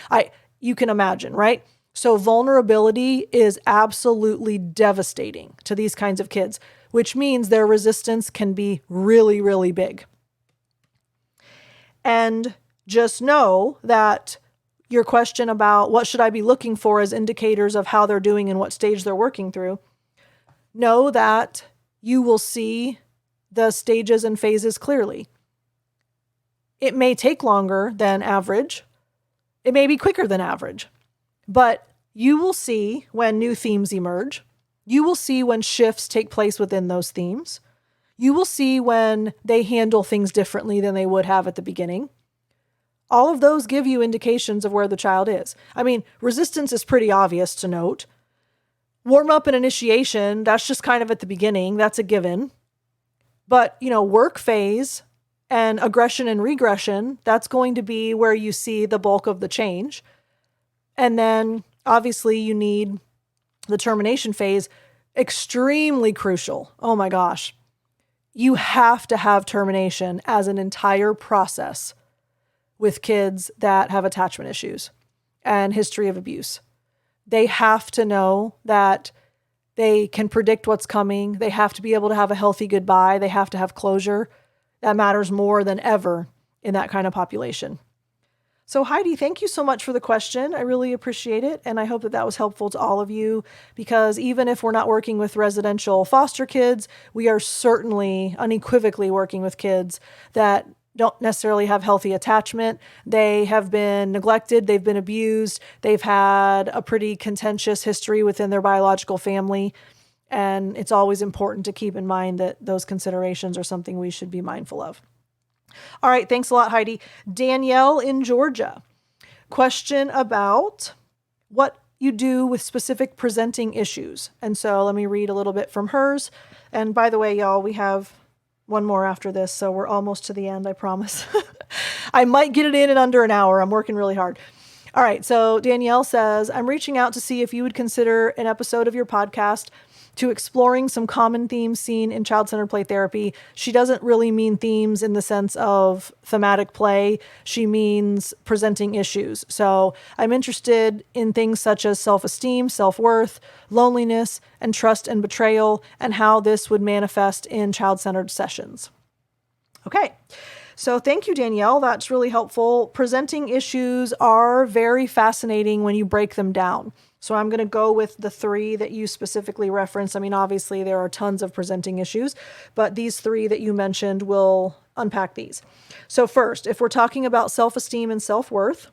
You can imagine, right? So vulnerability is absolutely devastating to these kinds of kids, which means their resistance can be really, really big. And just know that your question about what should I be looking for as indicators of how they're doing and what stage they're working through, know that you will see the stages and phases clearly. It may take longer than average. It may be quicker than average, but you will see when new themes emerge. You will see when shifts take place within those themes. You will see when they handle things differently than they would have at the beginning. All of those give you indications of where the child is. Resistance is pretty obvious to note. Warm up and initiation, that's just kind of at the beginning. That's a given. But, work phase and aggression and regression, that's going to be where you see the bulk of the change. And then obviously you need the termination phase, extremely crucial. Oh my gosh. You have to have termination as an entire process with kids that have attachment issues and history of abuse. They have to know that they can predict what's coming. They have to be able to have a healthy goodbye. They have to have closure. That matters more than ever in that kind of population. So Heidi, thank you so much for the question. I really appreciate it. And I hope that was helpful to all of you, because even if we're not working with residential foster kids, we are certainly unequivocally working with kids that don't necessarily have healthy attachment. They have been neglected. They've been abused. They've had a pretty contentious history within their biological family. And it's always important to keep in mind that those considerations are something we should be mindful of. All right. Thanks a lot, Heidi. Danielle in Georgia. Question about what you do with specific presenting issues. And so let me read a little bit from hers. And by the way, y'all, we have one more after this, so we're almost to the end, I promise. I might get it in under an hour. I'm working really hard. All right, so Danielle says, I'm reaching out to see if you would consider an episode of your podcast to exploring some common themes seen in child-centered play therapy. She doesn't really mean themes in the sense of thematic play. She means presenting issues. So I'm interested in things such as self-esteem, self-worth, loneliness, and trust and betrayal, and how this would manifest in child-centered sessions. Okay. So thank you, Danielle. That's really helpful. Presenting issues are very fascinating when you break them down. So I'm going to go with the three that you specifically referenced. Obviously there are tons of presenting issues, but these three that you mentioned will unpack these. So first, if we're talking about self-esteem and self-worth,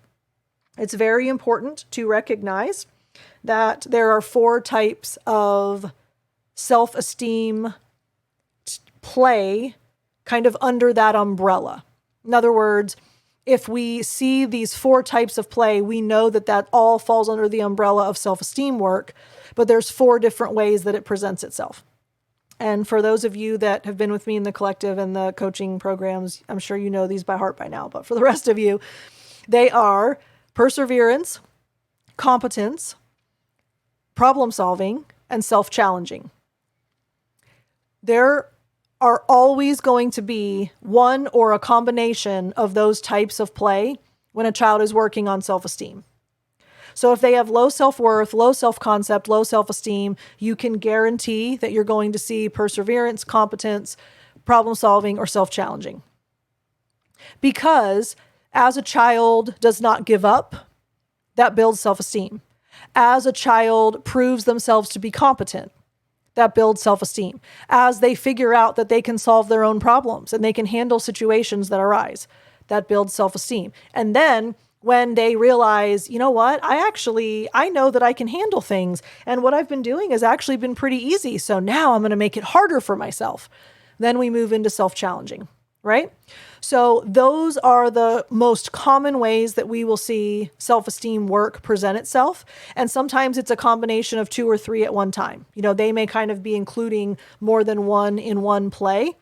it's very important to recognize that there are 4 types of self-esteem play kind of under that umbrella. In other words, if we see these 4 types of play, we know that that all falls under the umbrella of self-esteem work, but there's 4 different ways that it presents itself. And for those of you that have been with me in the collective and the coaching programs, I'm sure you know these by heart by now, but for the rest of you, they are perseverance, competence, problem solving, and self-challenging. There are always going to be one or a combination of those types of play when a child is working on self-esteem. So if they have low self-worth, low self-concept, low self-esteem, you can guarantee that you're going to see perseverance, competence, problem solving, or self-challenging. Because as a child does not give up, that builds self-esteem. As a child proves themselves to be competent, that builds self-esteem. As they figure out that they can solve their own problems and they can handle situations that arise, that builds self-esteem. And then when they realize, you know what, I know that I can handle things, and what I've been doing has actually been pretty easy, so now I'm going to make it harder for myself. Then we move into self-challenging, right? So those are the most common ways that we will see self-esteem work present itself. And sometimes it's a combination of 2 or 3 at one time. You know, they may kind of be including more than one in one play,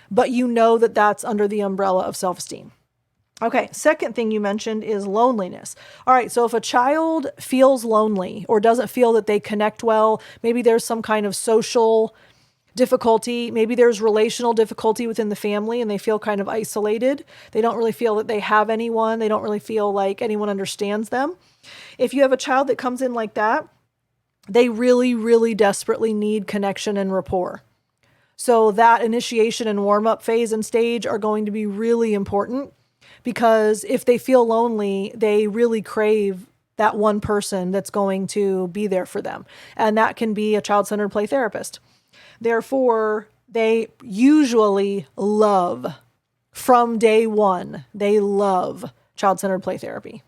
but you know that that's under the umbrella of self-esteem. Okay, second thing you mentioned is loneliness. All right, so if a child feels lonely or doesn't feel that they connect well, maybe there's some kind of social difficulty, maybe there's relational difficulty within the family and they feel kind of isolated. They don't really feel that they have anyone. They don't really feel like anyone understands them. If you have a child that comes in like that, they really, really desperately need connection and rapport. So that initiation and warm-up phase and stage are going to be really important, because if they feel lonely, they really crave that one person that's going to be there for them. And that can be a child-centered play therapist. Therefore, they usually love, from day one, they love child-centered play therapy.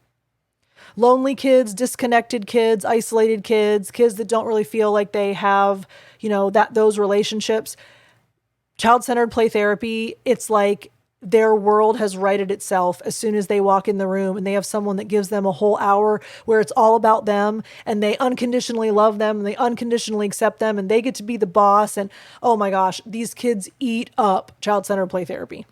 Lonely kids, disconnected kids, isolated kids, kids that don't really feel like they have, those relationships. Child-centered play therapy, it's like their world has righted itself as soon as they walk in the room and they have someone that gives them a whole hour where it's all about them and they unconditionally love them and they unconditionally accept them and they get to be the boss. And oh my gosh, these kids eat up child-centered play therapy.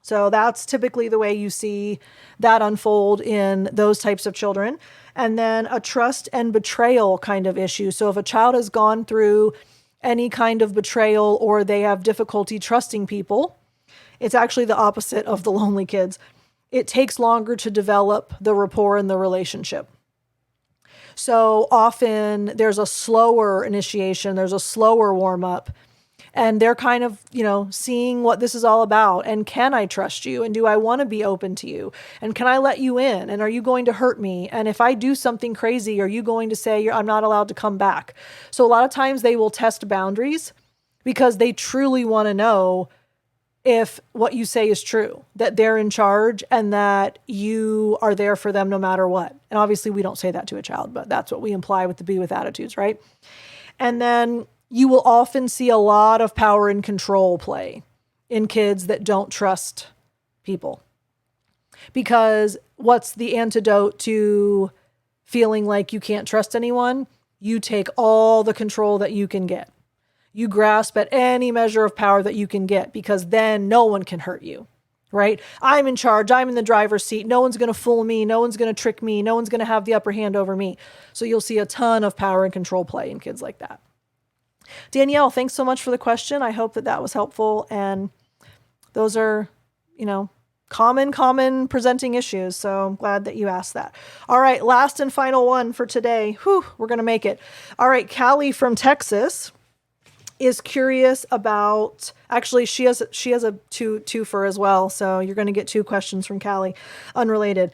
So that's typically the way you see that unfold in those types of children. And then a trust and betrayal kind of issue. So if a child has gone through any kind of betrayal or they have difficulty trusting people, it's actually the opposite of the lonely kids. It takes longer to develop the rapport in the relationship. So often there's a slower initiation, there's a slower warm up, and they're kind of, seeing what this is all about. And can I trust you? And do I want to be open to you? And can I let you in? And are you going to hurt me? And if I do something crazy, are you going to say I'm not allowed to come back? So a lot of times they will test boundaries because they truly want to know if what you say is true, that they're in charge and that you are there for them no matter what. And obviously we don't say that to a child, but that's what we imply with the be with attitudes, right? And then you will often see a lot of power and control play in kids that don't trust people. Because what's the antidote to feeling like you can't trust anyone? You take all the control that you can get. You grasp at any measure of power that you can get, because then no one can hurt you, right? I'm in charge. I'm in the driver's seat. No one's going to fool me. No one's going to trick me. No one's going to have the upper hand over me. So you'll see a ton of power and control play in kids like that. Danielle, thanks so much for the question. I hope that was helpful. And those are, common presenting issues. So I'm glad that you asked that. All right. Last and final one for today. Whew, we're going to make it. All right. Callie from Texas is curious about, actually she has a twofer as well. So you're going to get 2 questions from Callie, unrelated.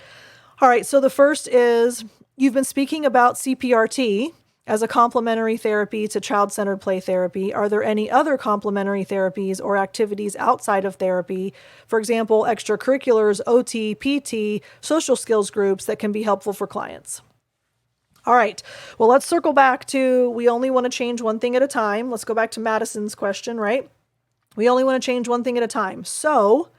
All right. So the first is, you've been speaking about CPRT as a complementary therapy to child-centered play therapy. Are there any other complementary therapies or activities outside of therapy, for example, extracurriculars, OT, PT, social skills groups that can be helpful for clients? All right. Well, let's circle back to we only want to change one thing at a time. Let's go back to Madison's question, right? We only want to change one thing at a time. So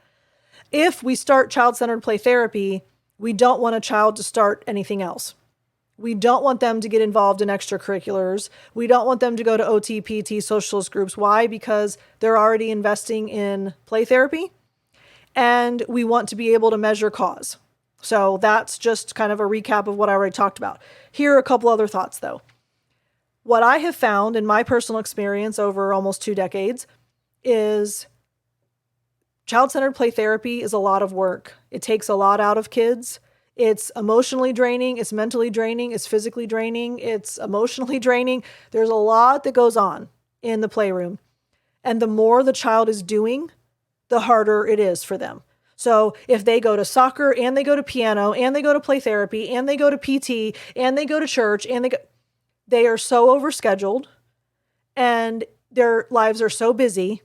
if we start child-centered play therapy, we don't want a child to start anything else. We don't want them to get involved in extracurriculars. We don't want them to go to OT, PT, socialist groups. Why? Because they're already investing in play therapy, and we want to be able to measure cause. So that's just kind of a recap of what I already talked about. Here are a couple other thoughts, though. What I have found in my personal experience over almost 2 decades is child-centered play therapy is a lot of work. It takes a lot out of kids. It's emotionally draining, it's mentally draining, it's physically draining, it's emotionally draining. There's a lot that goes on in the playroom. And the more the child is doing, the harder it is for them. So if they go to soccer and they go to piano and they go to play therapy and they go to PT and they go to church and they are so overscheduled and their lives are so busy,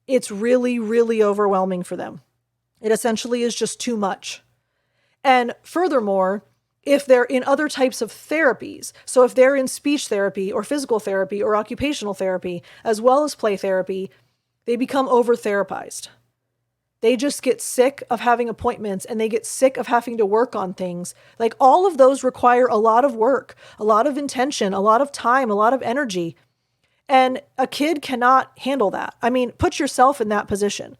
it's really, really overwhelming for them. It essentially is just too much. And furthermore, if they're in other types of therapies, so if they're in speech therapy or physical therapy or occupational therapy, as well as play therapy, they become over-therapized. They just get sick of having appointments and they get sick of having to work on things. Like all of those require a lot of work, a lot of intention, a lot of time, a lot of energy. And a kid cannot handle that. I mean, put yourself in that position.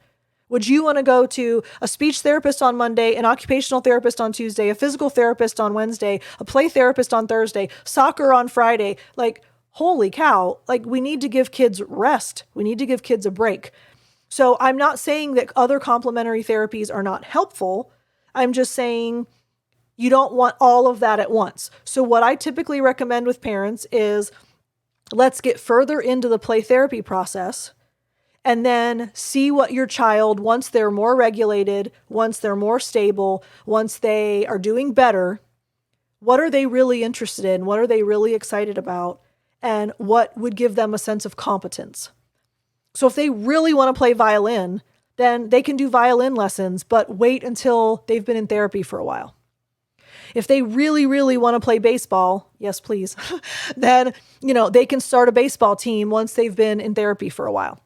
Would you want to go to a speech therapist on Monday, an occupational therapist on Tuesday, a physical therapist on Wednesday, a play therapist on Thursday, soccer on Friday? Like, holy cow, like we need to give kids rest. We need to give kids a break. So I'm not saying that other complementary therapies are not helpful. I'm just saying you don't want all of that at once. So what I typically recommend with parents is let's get further into the play therapy process and then see what your child, once they're more regulated, once they're more stable, once they are doing better, what are they really interested in? What are they really excited about? And what would give them a sense of competence? So if they really want to play violin, then they can do violin lessons, but wait until they've been in therapy for a while. If they really, really want to play baseball, yes, please, then, they can start a baseball team once they've been in therapy for a while.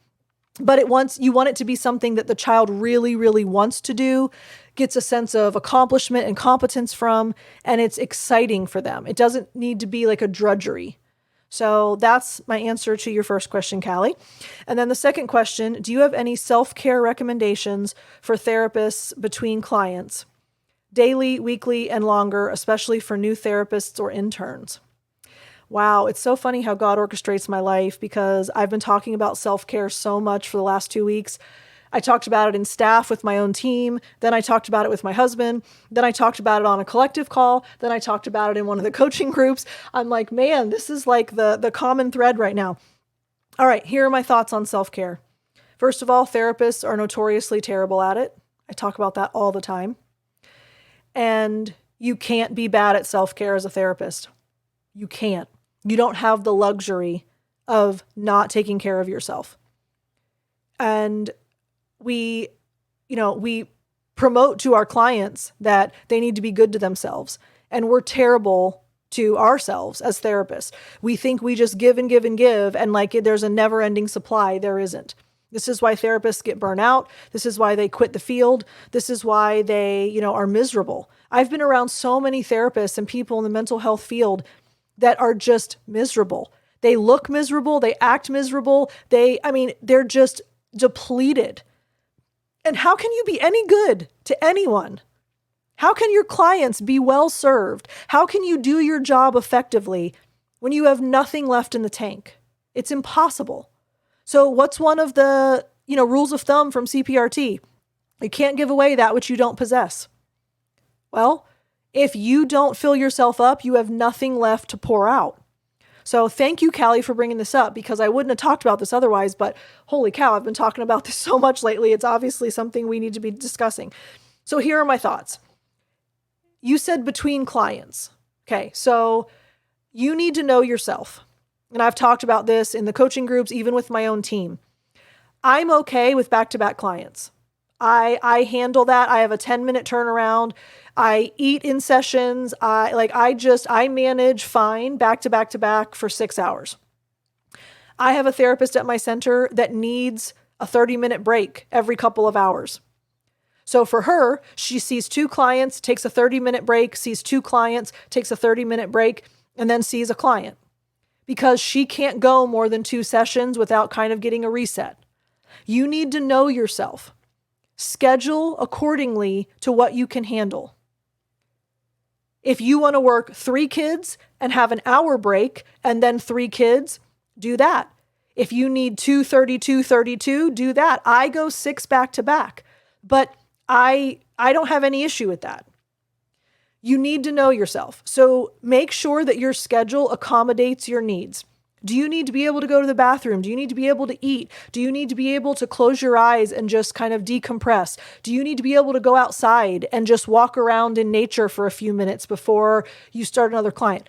But you want it to be something that the child really, really wants to do, gets a sense of accomplishment and competence from, and it's exciting for them. It doesn't need to be like a drudgery. So that's my answer to your first question, Callie. And then the second question, do you have any self-care recommendations for therapists between clients? Daily, weekly, and longer, especially for new therapists or interns. Wow, it's so funny how God orchestrates my life because I've been talking about self-care so much for the last 2 weeks. I talked about it in staff with my own team. Then I talked about it with my husband. Then I talked about it on a collective call. Then I talked about it in one of the coaching groups. I'm like, man, this is like the common thread right now. All right, here are my thoughts on self-care. First of all, therapists are notoriously terrible at it. I talk about that all the time. And you can't be bad at self-care as a therapist. You can't. You don't have the luxury of not taking care of yourself. And we promote to our clients that they need to be good to themselves. And we're terrible to ourselves as therapists. We think we just give and give and give, and like there's a never-ending supply. There isn't. This is why therapists get burnt out. This is why they quit the field. This is why they, are miserable. I've been around so many therapists and people in the mental health field that are just miserable. They look miserable. They act miserable. They're just depleted. And how can you be any good to anyone? How can your clients be well served? How can you do your job effectively when you have nothing left in the tank? It's impossible. So what's one of the, rules of thumb from CPRT? You can't give away that which you don't possess. Well, if you don't fill yourself up, you have nothing left to pour out. So thank you, Callie, for bringing this up because I wouldn't have talked about this otherwise, but holy cow, I've been talking about this so much lately. It's obviously something we need to be discussing. So here are my thoughts. You said between clients. Okay, so you need to know yourself. And I've talked about this in the coaching groups, even with my own team. I'm okay with back-to-back clients. I handle that. I have a 10-minute turnaround. I eat in sessions. I manage fine back to back to back for 6 hours. I have a therapist at my center that needs a 30-minute break every couple of hours. So for her, she sees 2 clients, takes a 30-minute break, sees 2 clients, takes a 30-minute break, and then sees a client. Because she can't go more than 2 sessions without kind of getting a reset. You need to know yourself. Schedule accordingly to what you can handle. If you want to work 3 kids and have an hour break and then 3 kids, do that. If you need 2 32, do that. I go 6 back to back, but I don't have any issue with that. You need to know yourself. So make sure that your schedule accommodates your needs. Do you need to be able to go to the bathroom? Do you need to be able to eat? Do you need to be able to close your eyes and just kind of decompress? Do you need to be able to go outside and just walk around in nature for a few minutes before you start another client?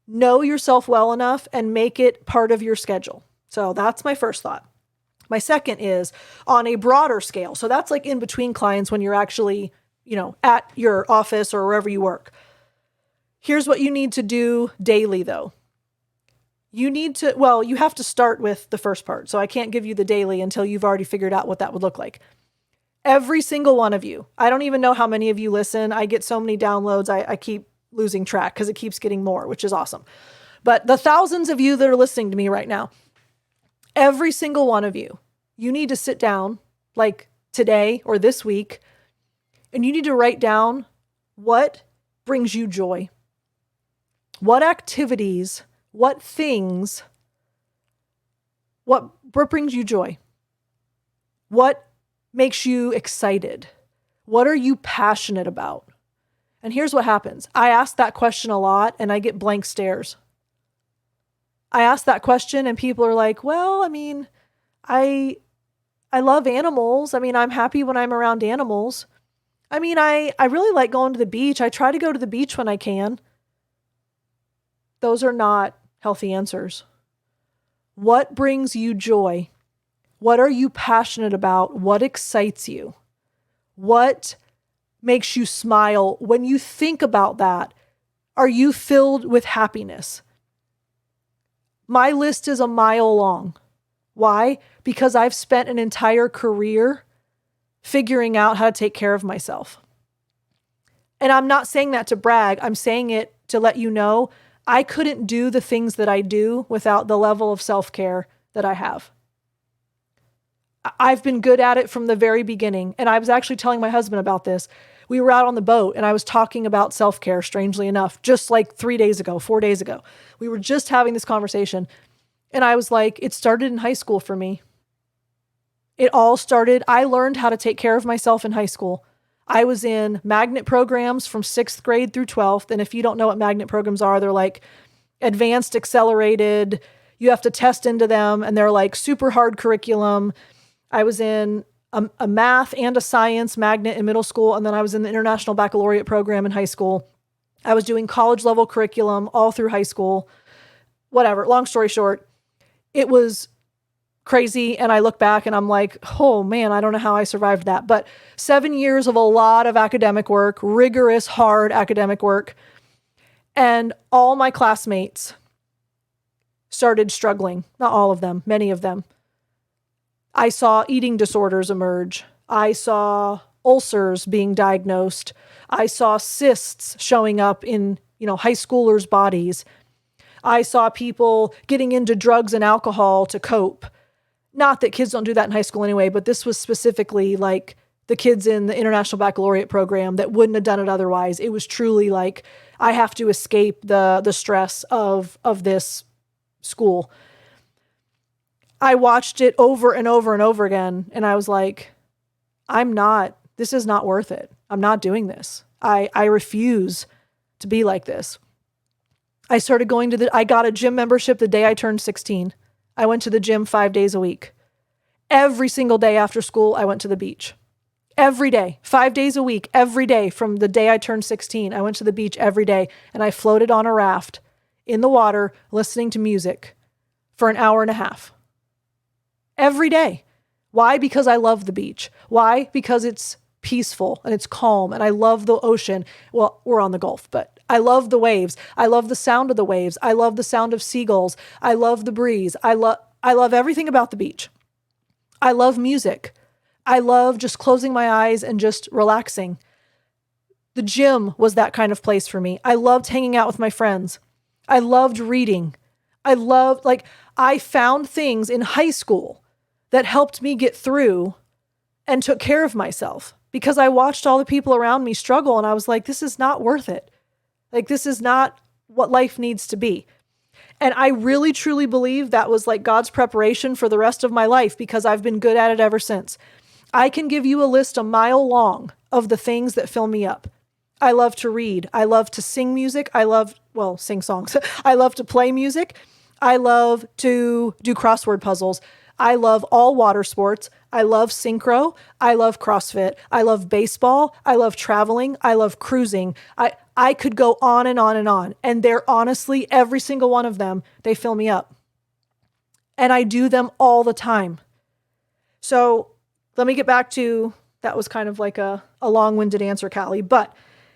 Know yourself well enough and make it part of your schedule. So that's my first thought. My second is on a broader scale. So that's like in between clients when you're actually, at your office or wherever you work. Here's what you need to do daily though. You have to start with the first part. So I can't give you the daily until you've already figured out what that would look like. Every single one of you. I don't even know how many of you listen. I get so many downloads. I keep losing track because it keeps getting more, which is awesome. But the thousands of you that are listening to me right now, every single one of you, you need to sit down like today or this week, and you need to write down what brings you joy. What activities, what things, what brings you joy? What makes you excited? What are you passionate about? And here's what happens. I ask that question a lot and I get blank stares. I ask that question and people are like, well, I love animals. I'm happy when I'm around animals. I really like going to the beach. I try to go to the beach when I can. Those are not healthy answers. What brings you joy? What are you passionate about? What excites you? What makes you smile? When you think about that, are you filled with happiness? My list is a mile long. Why? Because I've spent an entire career figuring out how to take care of myself. And I'm not saying that to brag. I'm saying it to let you know I couldn't do the things that I do without the level of self-care that I have. I've been good at it from the very beginning. And I was actually telling my husband about this. We were out on the boat and I was talking about self-care, strangely enough, just like 4 days ago. We were just having this conversation. And I was like, it started in high school for me. It all started, I learned how to take care of myself in high school. I was in magnet programs from 6th grade through 12th. And if you don't know what magnet programs are, they're like advanced, accelerated. You have to test into them and they're like super hard curriculum. I was in a math and a science magnet in middle school. And then I was in the International Baccalaureate program in high school. I was doing college level curriculum all through high school. Whatever. Long story short, it was crazy. And I look back and I'm like, oh man, I don't know how I survived that. But 7 years of a lot of academic work, rigorous, hard academic work. And all my classmates started struggling. Not all of them, many of them. I saw eating disorders emerge. I saw ulcers being diagnosed. I saw cysts showing up in, high schoolers' bodies. I saw people getting into drugs and alcohol to cope. Not that kids don't do that in high school anyway, but this was specifically like the kids in the International Baccalaureate program that wouldn't have done it otherwise. It was truly like, I have to escape the stress of this school. I watched it over and over and over again. And I was like, this is not worth it. I'm not doing this. I refuse to be like this. I started I got a gym membership the day I turned 16. I went to the gym 5 days a week. Every single day after school, I went to the beach. Every day, 5 days a week, every day from the day I turned 16, I went to the beach every day and I floated on a raft in the water, listening to music for an hour and a half. Every day. Why? Because I love the beach. Why? Because it's peaceful and it's calm and I love the ocean. Well, we're on the Gulf, but I love the waves. I love the sound of the waves. I love the sound of seagulls. I love the breeze. I love everything about the beach. I love music. I love just closing my eyes and just relaxing. The gym was that kind of place for me. I loved hanging out with my friends. I loved reading. I found things in high school that helped me get through and took care of myself because I watched all the people around me struggle and I was like, this is not worth it. Like, this is not what life needs to be. And I really, truly believe that was like God's preparation for the rest of my life because I've been good at it ever since. I can give you a list a mile long of the things that fill me up. I love to read. I love to sing music. Sing songs. I love to play music. I love to do crossword puzzles. I love all water sports. I love synchro. I love CrossFit. I love baseball. I love traveling. I love cruising. I could go on and on and on. And they're honestly, every single one of them, they fill me up. And I do them all the time. So let me get back to, that was kind of like a long-winded answer, Callie, but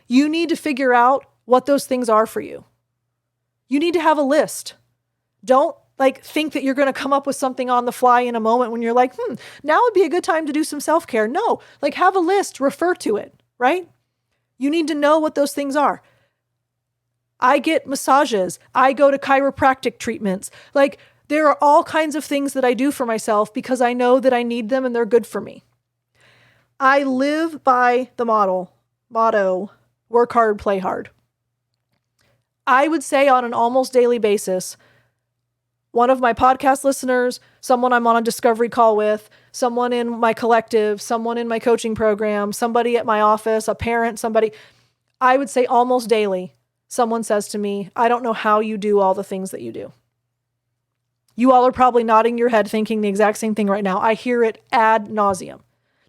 you need to figure out what those things are for you. You need to have a list. Don't think that you're going to come up with something on the fly in a moment when you're like, now would be a good time to do some self-care. No, have a list, refer to it, right? You need to know what those things are. I get massages. I go to chiropractic treatments. There are all kinds of things that I do for myself because I know that I need them and they're good for me. I live by the motto, work hard, play hard. I would say on an almost daily basis, one of my podcast listeners, someone I'm on a discovery call with, someone in my collective, someone in my coaching program, somebody at my office, a parent, I would say almost daily, someone says to me, I don't know how you do all the things that you do. You all are probably nodding your head thinking the exact same thing right now. I hear it ad nauseum.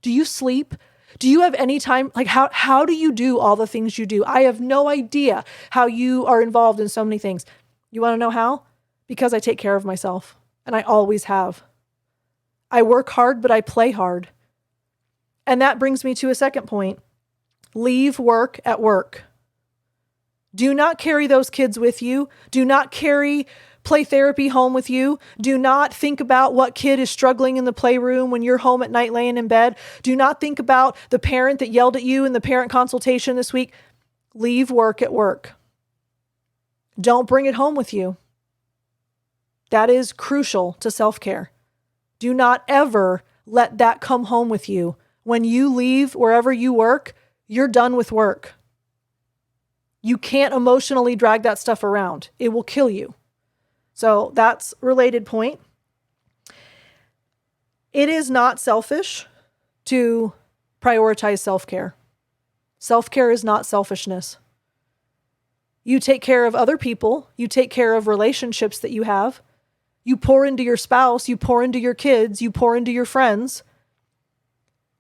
Do you sleep? Do you have any time? How do you do all the things you do? I have no idea how you are involved in so many things. You want to know how? Because I take care of myself, and I always have. I work hard, but I play hard. And that brings me to a second point. Leave work at work. Do not carry those kids with you. Do not carry play therapy home with you. Do not think about what kid is struggling in the playroom when you're home at night laying in bed. Do not think about the parent that yelled at you in the parent consultation this week. Leave work at work. Don't bring it home with you. That is crucial to self-care. Do not ever let that come home with you. When you leave wherever you work, you're done with work. You can't emotionally drag that stuff around. It will kill you. So that's a related point. It is not selfish to prioritize self-care. Self-care is not selfishness. You take care of other people. You take care of relationships that you have. You pour into your spouse. You pour into your kids. You pour into your friends.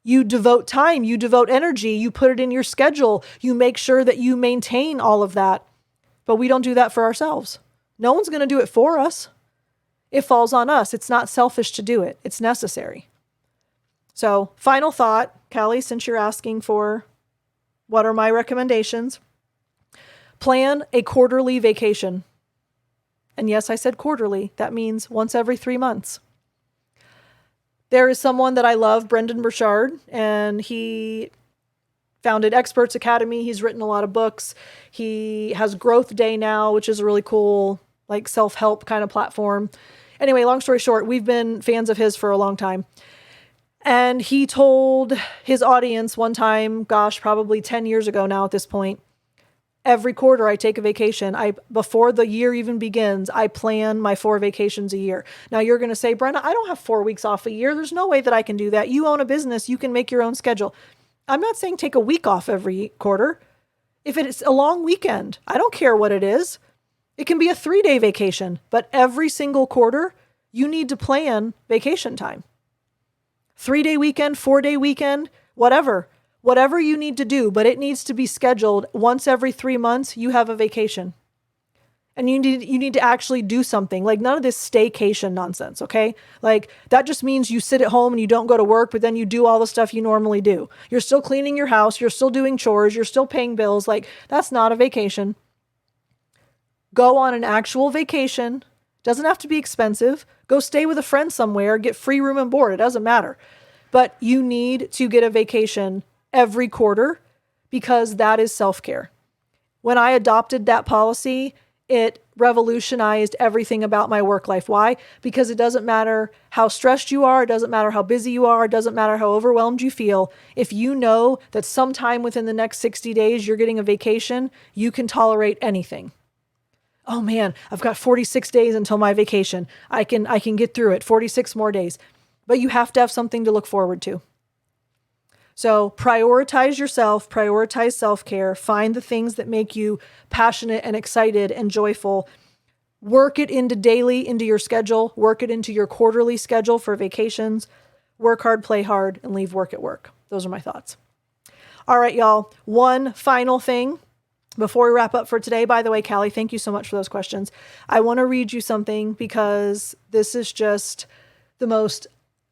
You devote time. You devote energy. You put it in your schedule. You make sure that you maintain all of that. But we don't do that for ourselves. No one's going to do it for us. It falls on us. It's not selfish to do it. It's necessary. So, final thought, Callie, since you're asking for what are my recommendations, plan a quarterly vacation. And yes, I said quarterly. That means once every 3 months. There is someone that I love, Brendan Burchard, and he founded Experts Academy. He's written a lot of books. He has Growth Day now, which is a really cool, self-help kind of platform. Anyway, long story short, we've been fans of his for a long time. And he told his audience one time, probably 10 years ago now at this point, every quarter I take a vacation. Before the year even begins, I plan my 4 vacations a year. Now you're going to say, Brenna, I don't have 4 weeks off a year. There's no way that I can do that. You own a business. You can make your own schedule. I'm not saying take a week off every quarter. If it's a long weekend, I don't care what it is. It can be a 3-day vacation, but every single quarter, you need to plan vacation time. 3-day weekend, 4-day weekend, whatever you need to do, but it needs to be scheduled once every 3 months, you have a vacation. And you need to actually do something. Like, none of this staycation nonsense, okay? Like, that just means you sit at home and you don't go to work, but then you do all the stuff you normally do. You're still cleaning your house, you're still doing chores, you're still paying bills. Like, that's not a vacation. Go on an actual vacation. Doesn't have to be expensive. Go stay with a friend somewhere, get free room and board. It doesn't matter. But you need to get a vacation every quarter because that is self-care. When I adopted that policy, it revolutionized everything about my work life. Why? Because it doesn't matter how stressed you are. It doesn't matter how busy you are. It doesn't matter how overwhelmed you feel. If you know that sometime within the next 60 days, you're getting a vacation, you can tolerate anything. Oh man, I've got 46 days until my vacation. I can get through it. 46 more days. But you have to have something to look forward to. So prioritize yourself, prioritize self-care, find the things that make you passionate and excited and joyful. Work it into your schedule, work it into your quarterly schedule for vacations. Work hard, play hard, and leave work at work. Those are my thoughts. All right, y'all. One final thing before we wrap up for today. By the way, Callie, thank you so much for those questions. I want to read you something because this is just the most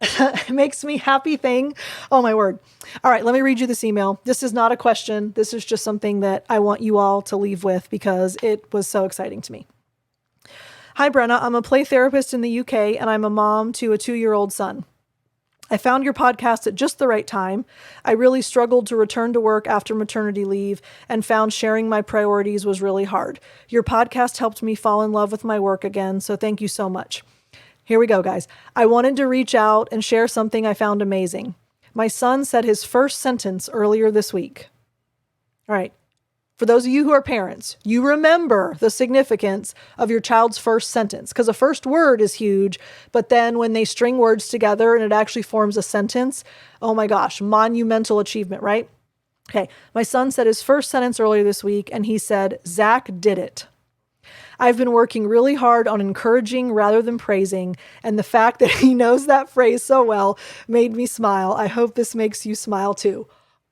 it makes me happy thing. Oh my word. All right, let me read you this email. This is not a question. This is just something that I want you all to leave with because it was so exciting to me. Hi, Brenna. I'm a play therapist in the UK and I'm a mom to a 2-year-old son. I found your podcast at just the right time. I really struggled to return to work after maternity leave and found sharing my priorities was really hard. Your podcast helped me fall in love with my work again, so thank you so much. Here we go, guys. I wanted to reach out and share something I found amazing. My son said his first sentence earlier this week. All right. For those of you who are parents, you remember the significance of your child's first sentence because a first word is huge, but then when they string words together and it actually forms a sentence, oh my gosh, monumental achievement, right? Okay. My son said his first sentence earlier this week and he said, Zach did it. I've been working really hard on encouraging rather than praising, and the fact that he knows that phrase so well made me smile. I hope this makes you smile too.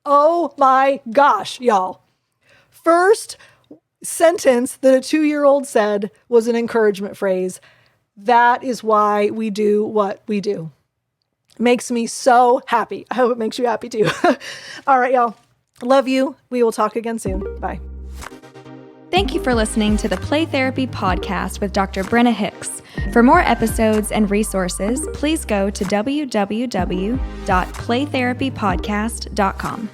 Oh my gosh, y'all. First sentence that a 2-year-old said was an encouragement phrase. That is why we do what we do. Makes me so happy. I hope it makes you happy too. All right, y'all. Love you. We will talk again soon. Bye.
Thank you for listening to the Play Therapy Podcast with Dr. Brenna Hicks. For more episodes and resources, please go to www.playtherapypodcast.com.